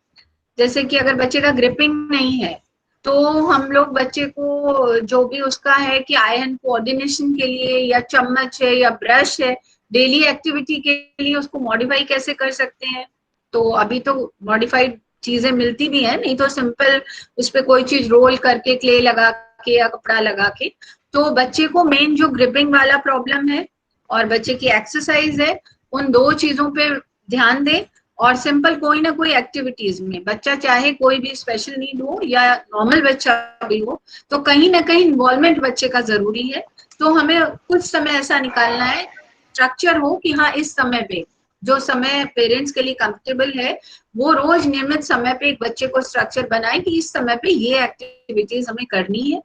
जैसे कि अगर बच्चे का ग्रिपिंग नहीं है तो हम लोग बच्चे को जो भी उसका है कि आई हैंड कोऑर्डिनेशन के लिए या चम्मच है या ब्रश है, डेली एक्टिविटी के लिए उसको मॉडिफाई कैसे कर सकते हैं। तो अभी तो मॉडिफाइड चीजें मिलती भी है, नहीं तो सिंपल उस पर कोई चीज रोल करके क्ले लगा के या कपड़ा लगा के। तो बच्चे को मेन जो ग्रिपिंग वाला प्रॉब्लम है और बच्चे की एक्सरसाइज है, उन दो चीजों पे ध्यान दें। और सिंपल कोई ना कोई एक्टिविटीज में बच्चा चाहे कोई भी स्पेशल नीड हो या नॉर्मल बच्चा भी हो, तो कहीं ना कहीं इन्वॉल्वमेंट बच्चे का जरूरी है। तो हमें कुछ समय ऐसा निकालना है, स्ट्रक्चर हो कि हाँ इस समय पे जो समय पेरेंट्स के लिए कंफर्टेबल है वो रोज नियमित समय पे एक बच्चे को स्ट्रक्चर बनाए कि इस समय पे ये एक्टिविटीज हमें करनी है।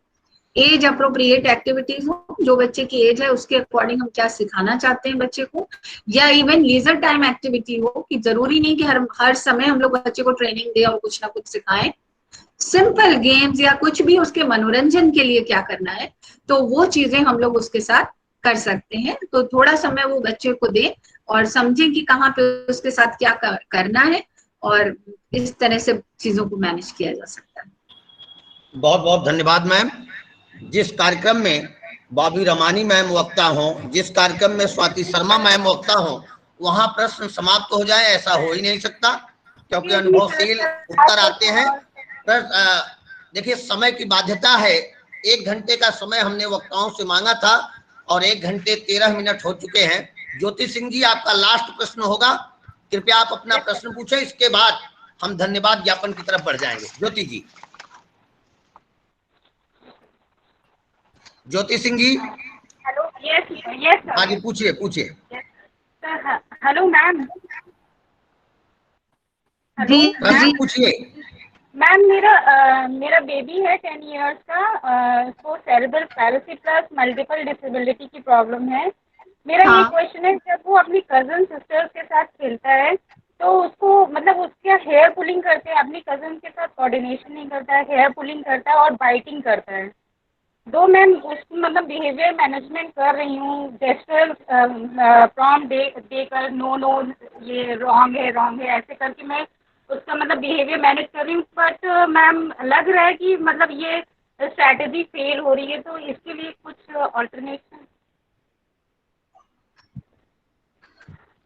एज अप्रोप्रिएट एक्टिविटीज हो, जो बच्चे की एज है उसके अकॉर्डिंग हम क्या सिखाना चाहते हैं बच्चे को, या इवन लीजर टाइम एक्टिविटी हो कि जरूरी नहीं कि हर समय हम लोग बच्चे को ट्रेनिंग दें और कुछ ना कुछ सिखाएं। सिंपल गेम्स या कुछ भी उसके मनोरंजन के लिए क्या करना है तो वो चीजें हम लोग उसके साथ कर सकते हैं। तो थोड़ा समय वो बच्चे को दें और समझें कि कहाँ पे उसके साथ क्या करना है, और इस तरह से चीजों को मैनेज किया जा सकता है। बहुत बहुत धन्यवाद मैम। जिस कार्यक्रम में बॉबी रमानी मैम वक्ता हों, जिस कार्यक्रम में स्वाति शर्मा मैम वक्ता हों, वहां प्रश्न समाप्त हो जाए ऐसा हो ही नहीं सकता, क्योंकि अनुभवशील उत्तर आते हैं। देखिए समय की बाध्यता है, 1 घंटे का समय हमने वक्ताओं से मांगा था और 1 घंटे 13 मिनट हो चुके हैं। ज्योति सिंह जी आपका लास्ट प्रश्न होगा, कृपया आप अपना प्रश्न पूछें, इसके बाद हम धन्यवाद ज्ञापन की तरफ बढ़ जाएंगे। ज्योति जी। Jyoti Singh ji. Hello yes yes हाँ जी, पूछिए पूछिए। Hello ma'am. जी जी पूछिए। मैम मेरा बेबी है 10 इयर्स का, उसको cerebral policy plus multiple disability की प्रॉब्लम है। मेरा ये क्वेश्चन है, जब वो अपनी कजन सिस्टर्स के साथ खेलता है तो उसको मतलब उसके हेयर पुलिंग करते हैं, अपनी कजन के साथ कोऑर्डिनेशन नहीं करता है, हेयर पुलिंग करता है और बाइटिंग करता है। दो मैम उसको मतलब बिहेवियर मैनेजमेंट कर रही हूँ, जेस्चर प्रॉम्प्ट देकर नो नो ये रॉन्ग है ऐसे करके मैं उसका मतलब बिहेवियर मैनेज कर रही हूँ, बट मैम लग रहा है कि मतलब ये स्ट्रैटेजी फेल हो रही है, तो इसके लिए कुछ ऑल्टरनेशन।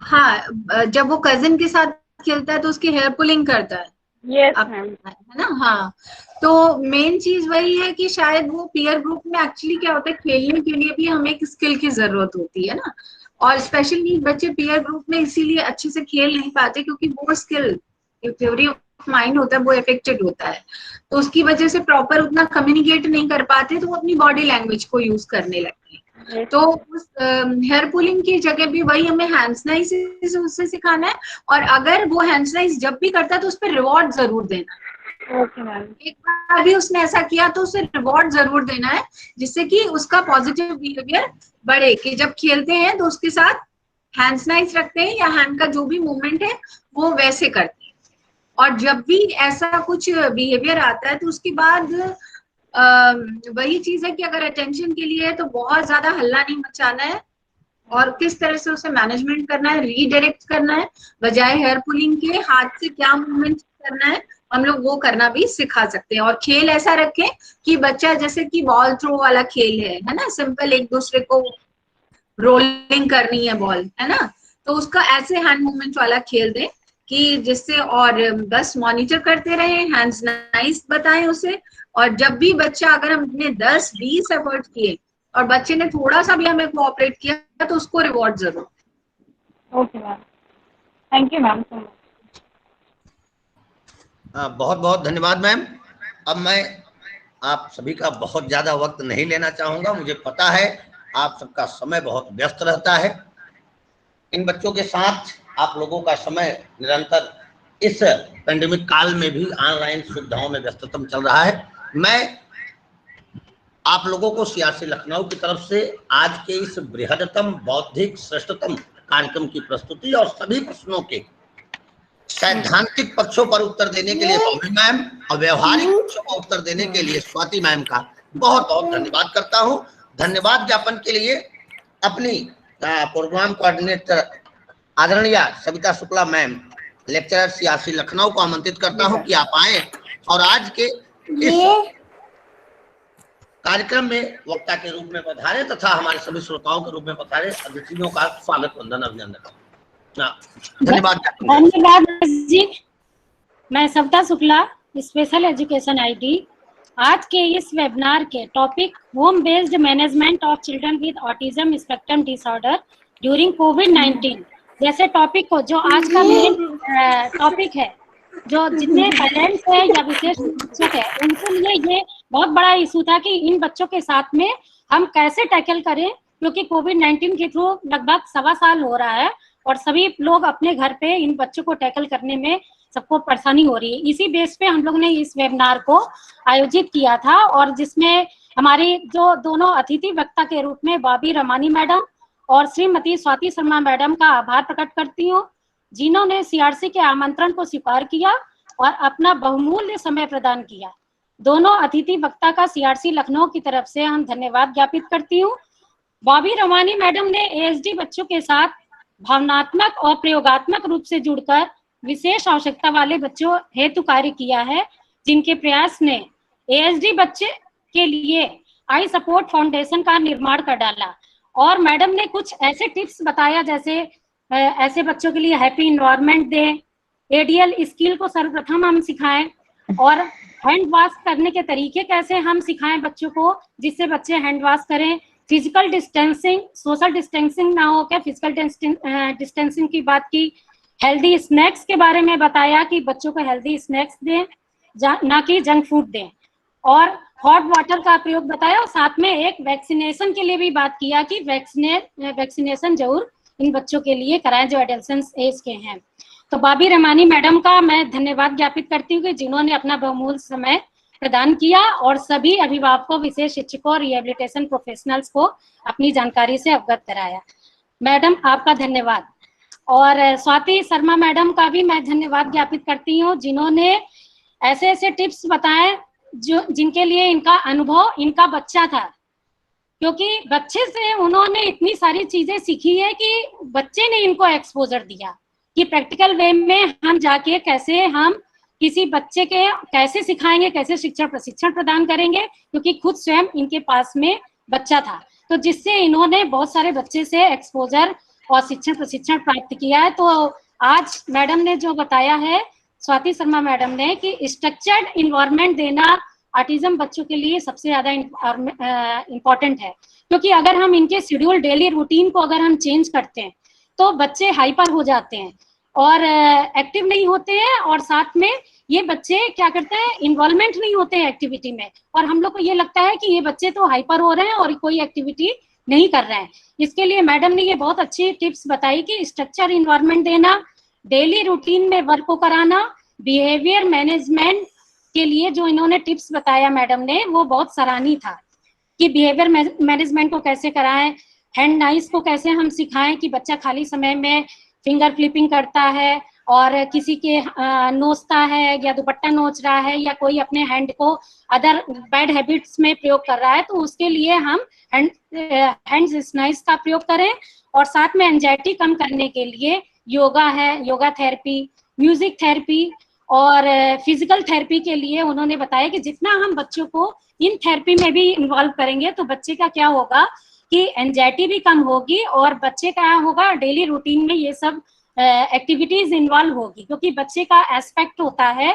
हाँ, जब वो कजिन के साथ खेलता है तो उसकी हेयर पुलिंग करता है। यस मैम, है ना। हाँ, तो मेन चीज वही है कि शायद वो पीयर ग्रुप में एक्चुअली क्या होता है, खेलने के लिए भी हमें एक स्किल की जरूरत होती है ना, और स्पेशल नीड बच्चे पीयर ग्रुप में इसीलिए अच्छे से खेल नहीं पाते क्योंकि वो स्किल थ्योरी ऑफ माइंड होता है वो इफेक्टेड होता है, तो उसकी वजह से प्रॉपर उतना कम्युनिकेट नहीं कर पाते, तो वो अपनी बॉडी लैंग्वेज को यूज करने लगते हैं। तो उस हेयर पुलिंग की जगह भी वही हमें हैंड्सनाइज उससे सिखाना है, और अगर वो हैंड्सनाइज जब भी करता है तो उस पर रिवॉर्ड जरूर देना है। Okay ma'am. एक बार भी उसने ऐसा किया तो उसे रिवॉर्ड जरूर देना है, जिससे कि उसका पॉजिटिव बिहेवियर बढ़े, कि जब खेलते हैं तो उसके साथ हैंड्सनाइज रखते हैं या हैंड का जो भी मूवमेंट है वो वैसे करते हैं, और जब भी ऐसा कुछ बिहेवियर आता है तो उसके बाद वही चीज है कि अगर अटेंशन के लिए है तो बहुत ज्यादा हल्ला नहीं मचाना है, और किस तरह से उसे मैनेजमेंट करना है, रीडायरेक्ट करना है, बजाय हेयर पुलिंग के हाथ से क्या मूवमेंट करना है हम लोग वो करना भी सिखा सकते हैं। और खेल ऐसा रखें कि बच्चा जैसे कि बॉल थ्रो वाला खेल है ना, सिंपल एक दूसरे को रोलिंग करनी है बॉल, है ना, तो उसका ऐसे हैंड मूवमेंट वाला खेल दें कि जिससे, और बस मॉनिटर करते रहे, हैंड्स नाइस बताएं उसे, और जब भी बच्चा, अगर हमने 10-20 एफर्ट किए और बच्चे ने थोड़ा सा भी हमें कोऑपरेट किया तो उसको रिवॉर्ड जरूर। Okay ma'am, thank you ma'am. बहुत बहुत धन्यवाद मैम। अब मैं आप सभी का बहुत ज्यादा वक्त नहीं लेना चाहूंगा, मुझे पता है आप सबका समय बहुत व्यस्त रहता है। इन बच्चों के साथ आप लोगों का समय निरंतर इस पेंडेमिक काल में भी ऑनलाइन सुविधाओं में व्यस्ततम चल रहा है। मैं आप लोगों को सीआरसी लखनऊ की तरफ से आज के इस बृहदतम बौद्धिक श्रेष्ठतम कार्यक्रम की प्रस्तुति और सभी प्रश्नों के सैद्धांतिक पक्षों पर उत्तर देने के लिए पौनी मैम और व्यवहारिक पक्षों पर उत्तर देने के लिए स्वाति मैम का बहुत बहुत धन्यवाद करता हूं। धन्यवाद ज्ञापन के लिए अपनी प्रोग्राम कोऑर्डिनेटर आदरणीय Savita Shukla ma'am, lecturer CRC Lucknow को आमंत्रित करता हूं कि आप आए और आज के इस कार्यक्रम में वक्ता के रूप में पधारे तथा हमारे सभी श्रोताओं के रूप में पधारे अतिथियों का स्वागत वंदन अभिनंदन। धन्यवाद जी। मैं Savita Shukla, special education ID. आज के इस वेबिनार के topic home based management of children with autism spectrum disorder during कोविड-19 जैसे टॉपिक को, जो आज का मेन टॉपिक है, जो जितने पेरेंट्स है या विशेष शिक्षक है उनके लिए ये बहुत बड़ा इशू था कि इन बच्चों के साथ में हम कैसे टैकल करें, क्योंकि कोविड-19 के थ्रू लगभग 1.25 साल हो रहा है और सभी लोग अपने घर पे इन बच्चों को टैकल करने में सबको परेशानी हो रही है। इसी बेस पे हम लोग ने इस वेबिनार को आयोजित किया था, और जिसमें हमारी जो दोनों अतिथि वक्ता के रूप में बॉबी रमानी मैडम और श्रीमती स्वाति शर्मा मैडम का आभार प्रकट करती हूँ, जिन्होंने सीआरसी के आमंत्रण को स्वीकार किया और अपना बहुमूल्य समय प्रदान किया। दोनों अतिथि वक्ता का सीआरसी लखनऊ की तरफ से हम धन्यवाद ज्ञापित करती हूँ। बॉबी रमानी मैडम ने एएसडी बच्चों के साथ भावनात्मक और प्रयोगात्मक रूप से जुड़कर विशेष आवश्यकता वाले बच्चों हेतु कार्य किया है, जिनके प्रयास ने एएसडी बच्चे के लिए आई सपोर्ट फाउंडेशन का निर्माण कर डाला। और मैडम ने कुछ ऐसे टिप्स बताया, जैसे ऐसे बच्चों के लिए हैप्पी इन्वायरमेंट दें, एडीएल स्किल को सर्वप्रथम हम सिखाएं, और हैंड वॉश करने के तरीके कैसे हम सिखाएं बच्चों को, जिससे बच्चे हैंड वॉश करें। फिजिकल डिस्टेंसिंग, सोशल डिस्टेंसिंग ना हो, क्या फिजिकल डिस्टेंसिंग की बात की। हेल्दी स्नैक्स के बारे में बताया कि बच्चों को हेल्दी स्नैक्स दें, ना कि जंक फूड दें। और हॉट वाटर का प्रयोग बताया और साथ में एक वैक्सीनेशन के लिए भी बात किया कि वैक्सीनेशन जरूर इन बच्चों के लिए कराएं जो एडोलेसेंस एज के हैं। तो बाबी रहमानी मैडम का मैं धन्यवाद ज्ञापित करती हूँ कि जिन्होंने अपना बहुमूल्य समय प्रदान किया और सभी अभिभावकों, विशेष शिक्षकों और रिहेबिलिटेशन प्रोफेशनल्स को अपनी जानकारी से अवगत कराया। मैडम आपका धन्यवाद। और स्वाति शर्मा मैडम का भी मैं धन्यवाद ज्ञापित करती हूँ जिन्होंने ऐसे ऐसे टिप्स बताए जो जिनके लिए इनका अनुभव इनका बच्चा था, क्योंकि बच्चे से उन्होंने इतनी सारी चीजें सीखी है कि बच्चे ने इनको एक्सपोजर दिया कि प्रैक्टिकल वे में हम जाके कैसे हम किसी बच्चे के कैसे सिखाएंगे, कैसे शिक्षण प्रशिक्षण प्रदान करेंगे, क्योंकि खुद स्वयं इनके पास में बच्चा था, तो जिससे इन्होंने बहुत सारे बच्चे से एक्सपोजर और शिक्षण प्रशिक्षण प्राप्त किया है। तो आज मैडम ने जो बताया है, स्वाति शर्मा मैडम ने, कि स्ट्रक्चर्ड इन्वायरमेंट देना ऑटिज्म बच्चों के लिए सबसे ज्यादा इम्पोर्टेंट है, क्योंकि अगर हम इनके शेड्यूल डेली रूटीन को अगर हम चेंज करते हैं तो बच्चे हाइपर हो जाते हैं और एक्टिव नहीं होते हैं, और साथ में ये बच्चे क्या करते हैं, इन्वॉल्वमेंट नहीं होते हैं एक्टिविटी में, और हम लोग को ये लगता है कि ये बच्चे तो हाइपर हो रहे हैं और कोई एक्टिविटी नहीं कर रहे हैं। इसके लिए मैडम ने ये बहुत अच्छी टिप्स बताई कि स्ट्रक्चर इन्वायरमेंट देना, डेली रूटीन में वर्क को कराना, बिहेवियर मैनेजमेंट के लिए जो इन्होंने टिप्स बताया मैडम ने वो बहुत सराहनीय था कि बिहेवियर मैनेजमेंट को कैसे कराएं, हैंड नाइस को कैसे हम सिखाएं कि बच्चा खाली समय में फिंगर फ्लिपिंग करता है और किसी के नोचता है या दुपट्टा नोच रहा है या कोई अपने हैंड को अदर बैड हैबिट्स में प्रयोग कर रहा है, तो उसके लिए हम हैंड नाइस का प्रयोग करें। और साथ में एंजाइटी कम करने के लिए योगा है, योगा थेरेपी, म्यूजिक थेरेपी और फिजिकल थेरेपी के लिए उन्होंने बताया कि जितना हम बच्चों को इन थेरेपी में भी इन्वॉल्व करेंगे तो बच्चे का क्या होगा कि एंजाइटी भी कम होगी और बच्चे का होगा डेली रूटीन में ये सब एक्टिविटीज इन्वॉल्व होगी, क्योंकि बच्चे का एस्पेक्ट होता है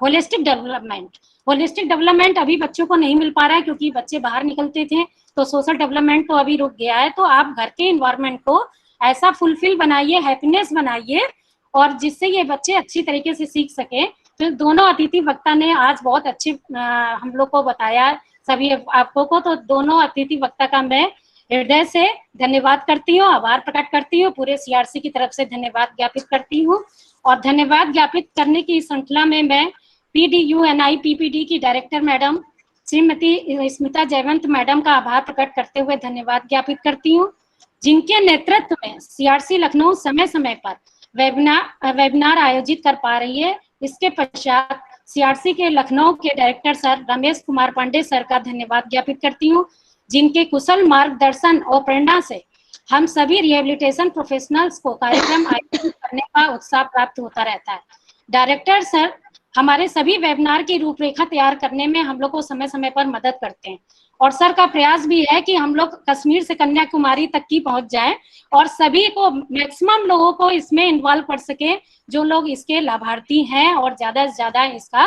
होलिस्टिक डेवलपमेंट। होलिस्टिक डेवलपमेंट अभी बच्चों को नहीं मिल पा रहा है क्योंकि बच्चे बाहर निकलते थे, तो सोशल डेवलपमेंट तो अभी रुक गया है। तो आप घर के इन्वायरमेंट को ऐसा फुलफिल बनाइए, हैप्पीनेस बनाइए, और जिससे ये बच्चे अच्छी तरीके से सीख सके। तो दोनों अतिथि वक्ता ने आज बहुत अच्छे हम लोग को बताया सभी आपको को, तो दोनों अतिथि वक्ता का मैं हृदय से धन्यवाद करती हूँ, आभार प्रकट करती हूँ, पूरे सीआरसी की तरफ से धन्यवाद ज्ञापित करती हूँ। और धन्यवाद ज्ञापित करने की श्रृंखला में मैं PDUNI PPD की डायरेक्टर मैडम श्रीमती स्मिता जयवंत मैडम का आभार प्रकट करते हुए धन्यवाद ज्ञापित करती हूँ, जिनके नेतृत्व में सीआरसी लखनऊ समय समय पर वेबिनार आयोजित कर पा रही है। इसके पश्चात सीआरसी के लखनऊ के director sir Ramesh Kumar Pandey sir का धन्यवाद ज्ञापित करती हूँ, जिनके कुशल मार्गदर्शन और प्रेरणा से हम सभी रिहेबिलिटेशन प्रोफेशनल्स को कार्यक्रम आयोजित करने का उत्साह प्राप्त होता रहता है। डायरेक्टर सर हमारे सभी वेबिनार की रूपरेखा तैयार करने में हम लोग को समय समय पर मदद करते हैं, और सर का प्रयास भी है कि हम लोग कश्मीर से कन्याकुमारी तक की पहुंच जाएं और सभी को, मैक्सिमम लोगों को इसमें इन्वॉल्व कर सके जो लोग इसके लाभार्थी हैं और ज्यादा से ज्यादा इसका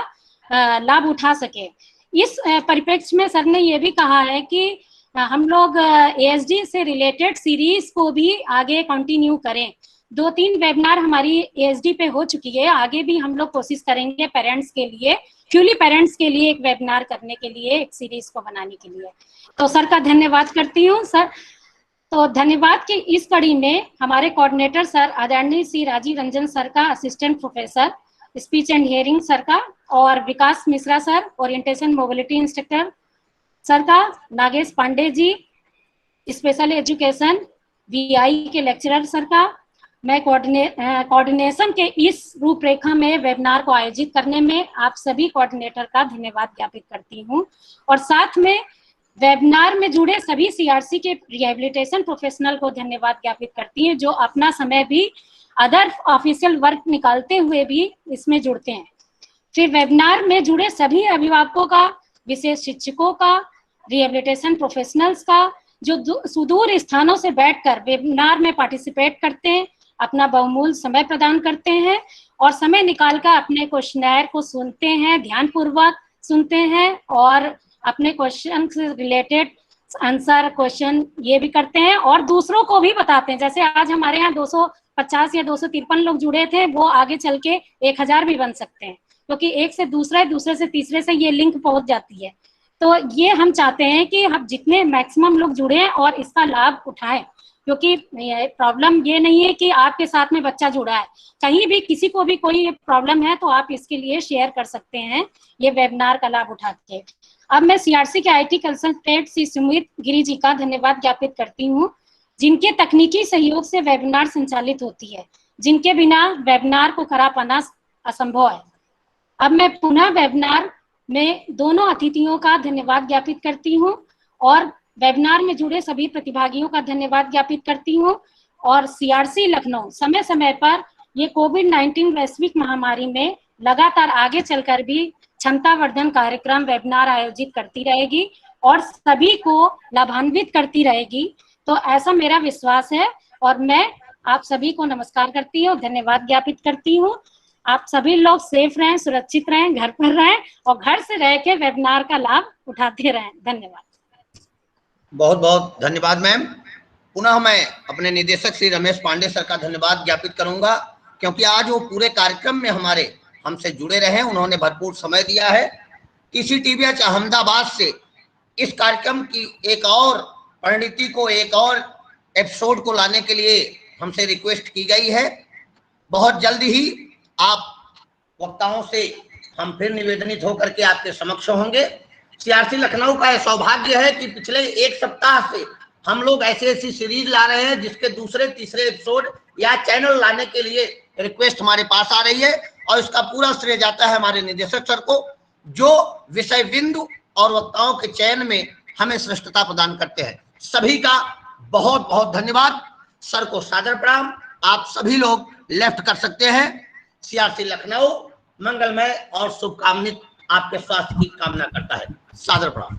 लाभ उठा सके। इस परिप्रेक्ष्य में सर ने ये भी कहा है कि हम लोग ASD से रिलेटेड सीरीज को भी आगे कंटिन्यू करें। 2-3 वेबिनार हमारी ASD पे हो चुकी है, आगे भी हम लोग कोशिश करेंगे पेरेंट्स के लिए, फ्यूली पेरेंट्स के लिए एक वेबिनार करने के लिए, एक सीरीज को बनाने के लिए। तो सर का धन्यवाद करती हूँ सर। तो धन्यवाद की इस कड़ी में हमारे कोऑर्डिनेटर सर आदरणीय श्री राजीव रंजन सर का, assistant professor speech and hearing sir का, और Vikas Mishra sir orientation mobility instructor sir का, Nagesh Pandey ji special education VI के लेक्चरर सर का, मैं कोऑर्डिनेशन के इस रूपरेखा में वेबिनार को आयोजित करने में आप सभी कोऑर्डिनेटर का धन्यवाद ज्ञापित करती हूँ, और साथ में वेबिनार में जुड़े सभी सीआरसी के रिहेबिलिटेशन प्रोफेशनल को धन्यवाद ज्ञापित करती हैं जो अपना समय भी अदर ऑफिशियल वर्क निकालते हुए भी इसमें जुड़ते हैं। फिर वेबिनार में जुड़े सभी अभिभावकों का, विशेष शिक्षकों का, रिहेबिलिटेशन प्रोफेशनल्स का, जो सुदूर स्थानों से बैठकर वेबिनार में पार्टिसिपेट करते हैं, अपना बहुमूल्य समय प्रदान करते हैं और समय निकालकर अपने क्वेश्चनर को सुनते हैं, ध्यानपूर्वक सुनते हैं और अपने क्वेश्चन से रिलेटेड आंसर क्वेश्चन ये भी करते हैं और दूसरों को भी बताते हैं। जैसे आज हमारे यहाँ 250 या 253 लोग जुड़े थे, वो आगे चल के 1000 भी बन सकते हैं। क्योंकि एक से दूसरा, दूसरे से तीसरे से ये लिंक पहुंच जाती है। तो ये हम चाहते हैं कि हम जितने मैक्सिमम लोग जुड़े और इसका लाभ उठाएं, क्योंकि प्रॉब्लम ये नहीं है कि आपके साथ में बच्चा जुड़ा है, कहीं भी किसी को भी कोई प्रॉब्लम है तो आप इसके लिए शेयर कर सकते हैं ये वेबिनार का लाभ उठा के। अब मैं सीआरसी के IT कंसल्टेंट श्री सुमित गिरी जी का धन्यवाद ज्ञापित करती हूँ, जिनके तकनीकी सहयोग से वेबिनार संचालित होती है, जिनके बिना वेबिनार को करा पाना असंभव है। अब मैं पुनः वेबिनार में दोनों अतिथियों का धन्यवाद ज्ञापित करती हूँ और वेबिनार में जुड़े सभी प्रतिभागियों का धन्यवाद ज्ञापित करती हूँ। और सीआरसी लखनऊ समय समय पर ये कोविड-19 वैश्विक महामारी में लगातार आगे चलकर भी क्षमता वर्धन कार्यक्रम वेबिनार आयोजित करती रहेगी और सभी को लाभान्वित करती रहेगी। तो ऐसा मेरा विश्वास है और मैं आप सभी को नमस्कार करती हूँ, धन्यवाद ज्ञापित करती हूँ। आप सभी लोग सेफ रहें, सुरक्षित रहें, घर पर रहें और घर से रह के वेबिनार का लाभ उठाते रहें। धन्यवाद। बहुत बहुत धन्यवाद मैम। पुनः मैं अपने निदेशक श्री रमेश पांडे सर का धन्यवाद ज्ञापित करूंगा, क्योंकि आज वो पूरे कार्यक्रम में हमारे हमसे जुड़े रहे, उन्होंने भरपूर समय दिया है। किसी TVH अहमदाबाद से इस कार्यक्रम की एक और परिणति को, एक और एपिसोड को लाने के लिए हमसे रिक्वेस्ट की गई है। बहुत जल्द ही आप वक्ताओं से हम फिर निवेदनित होकर के आपके समक्ष होंगे। सीआरसी लखनऊ का यह सौभाग्य है कि पिछले एक सप्ताह से हम लोग ऐसी सीरीज ला रहे हैं जिसके दूसरे तीसरे एपिसोड या चैनल लाने के लिए रिक्वेस्ट हमारे पास आ रही है, और इसका पूरा श्रेय जाता है हमारे निदेशक सर को, जो विषय बिंदु और वक्ताओं के चयन में हमें श्रेष्ठता प्रदान करते हैं। सभी का बहुत बहुत धन्यवाद। सर को सादर प्रणाम। आप सभी लोग लेफ्ट कर सकते हैं। सीआरसी लखनऊ मंगलमय और शुभकामनित आपके स्वास्थ्य की कामना करता है। सादर प्रणाम।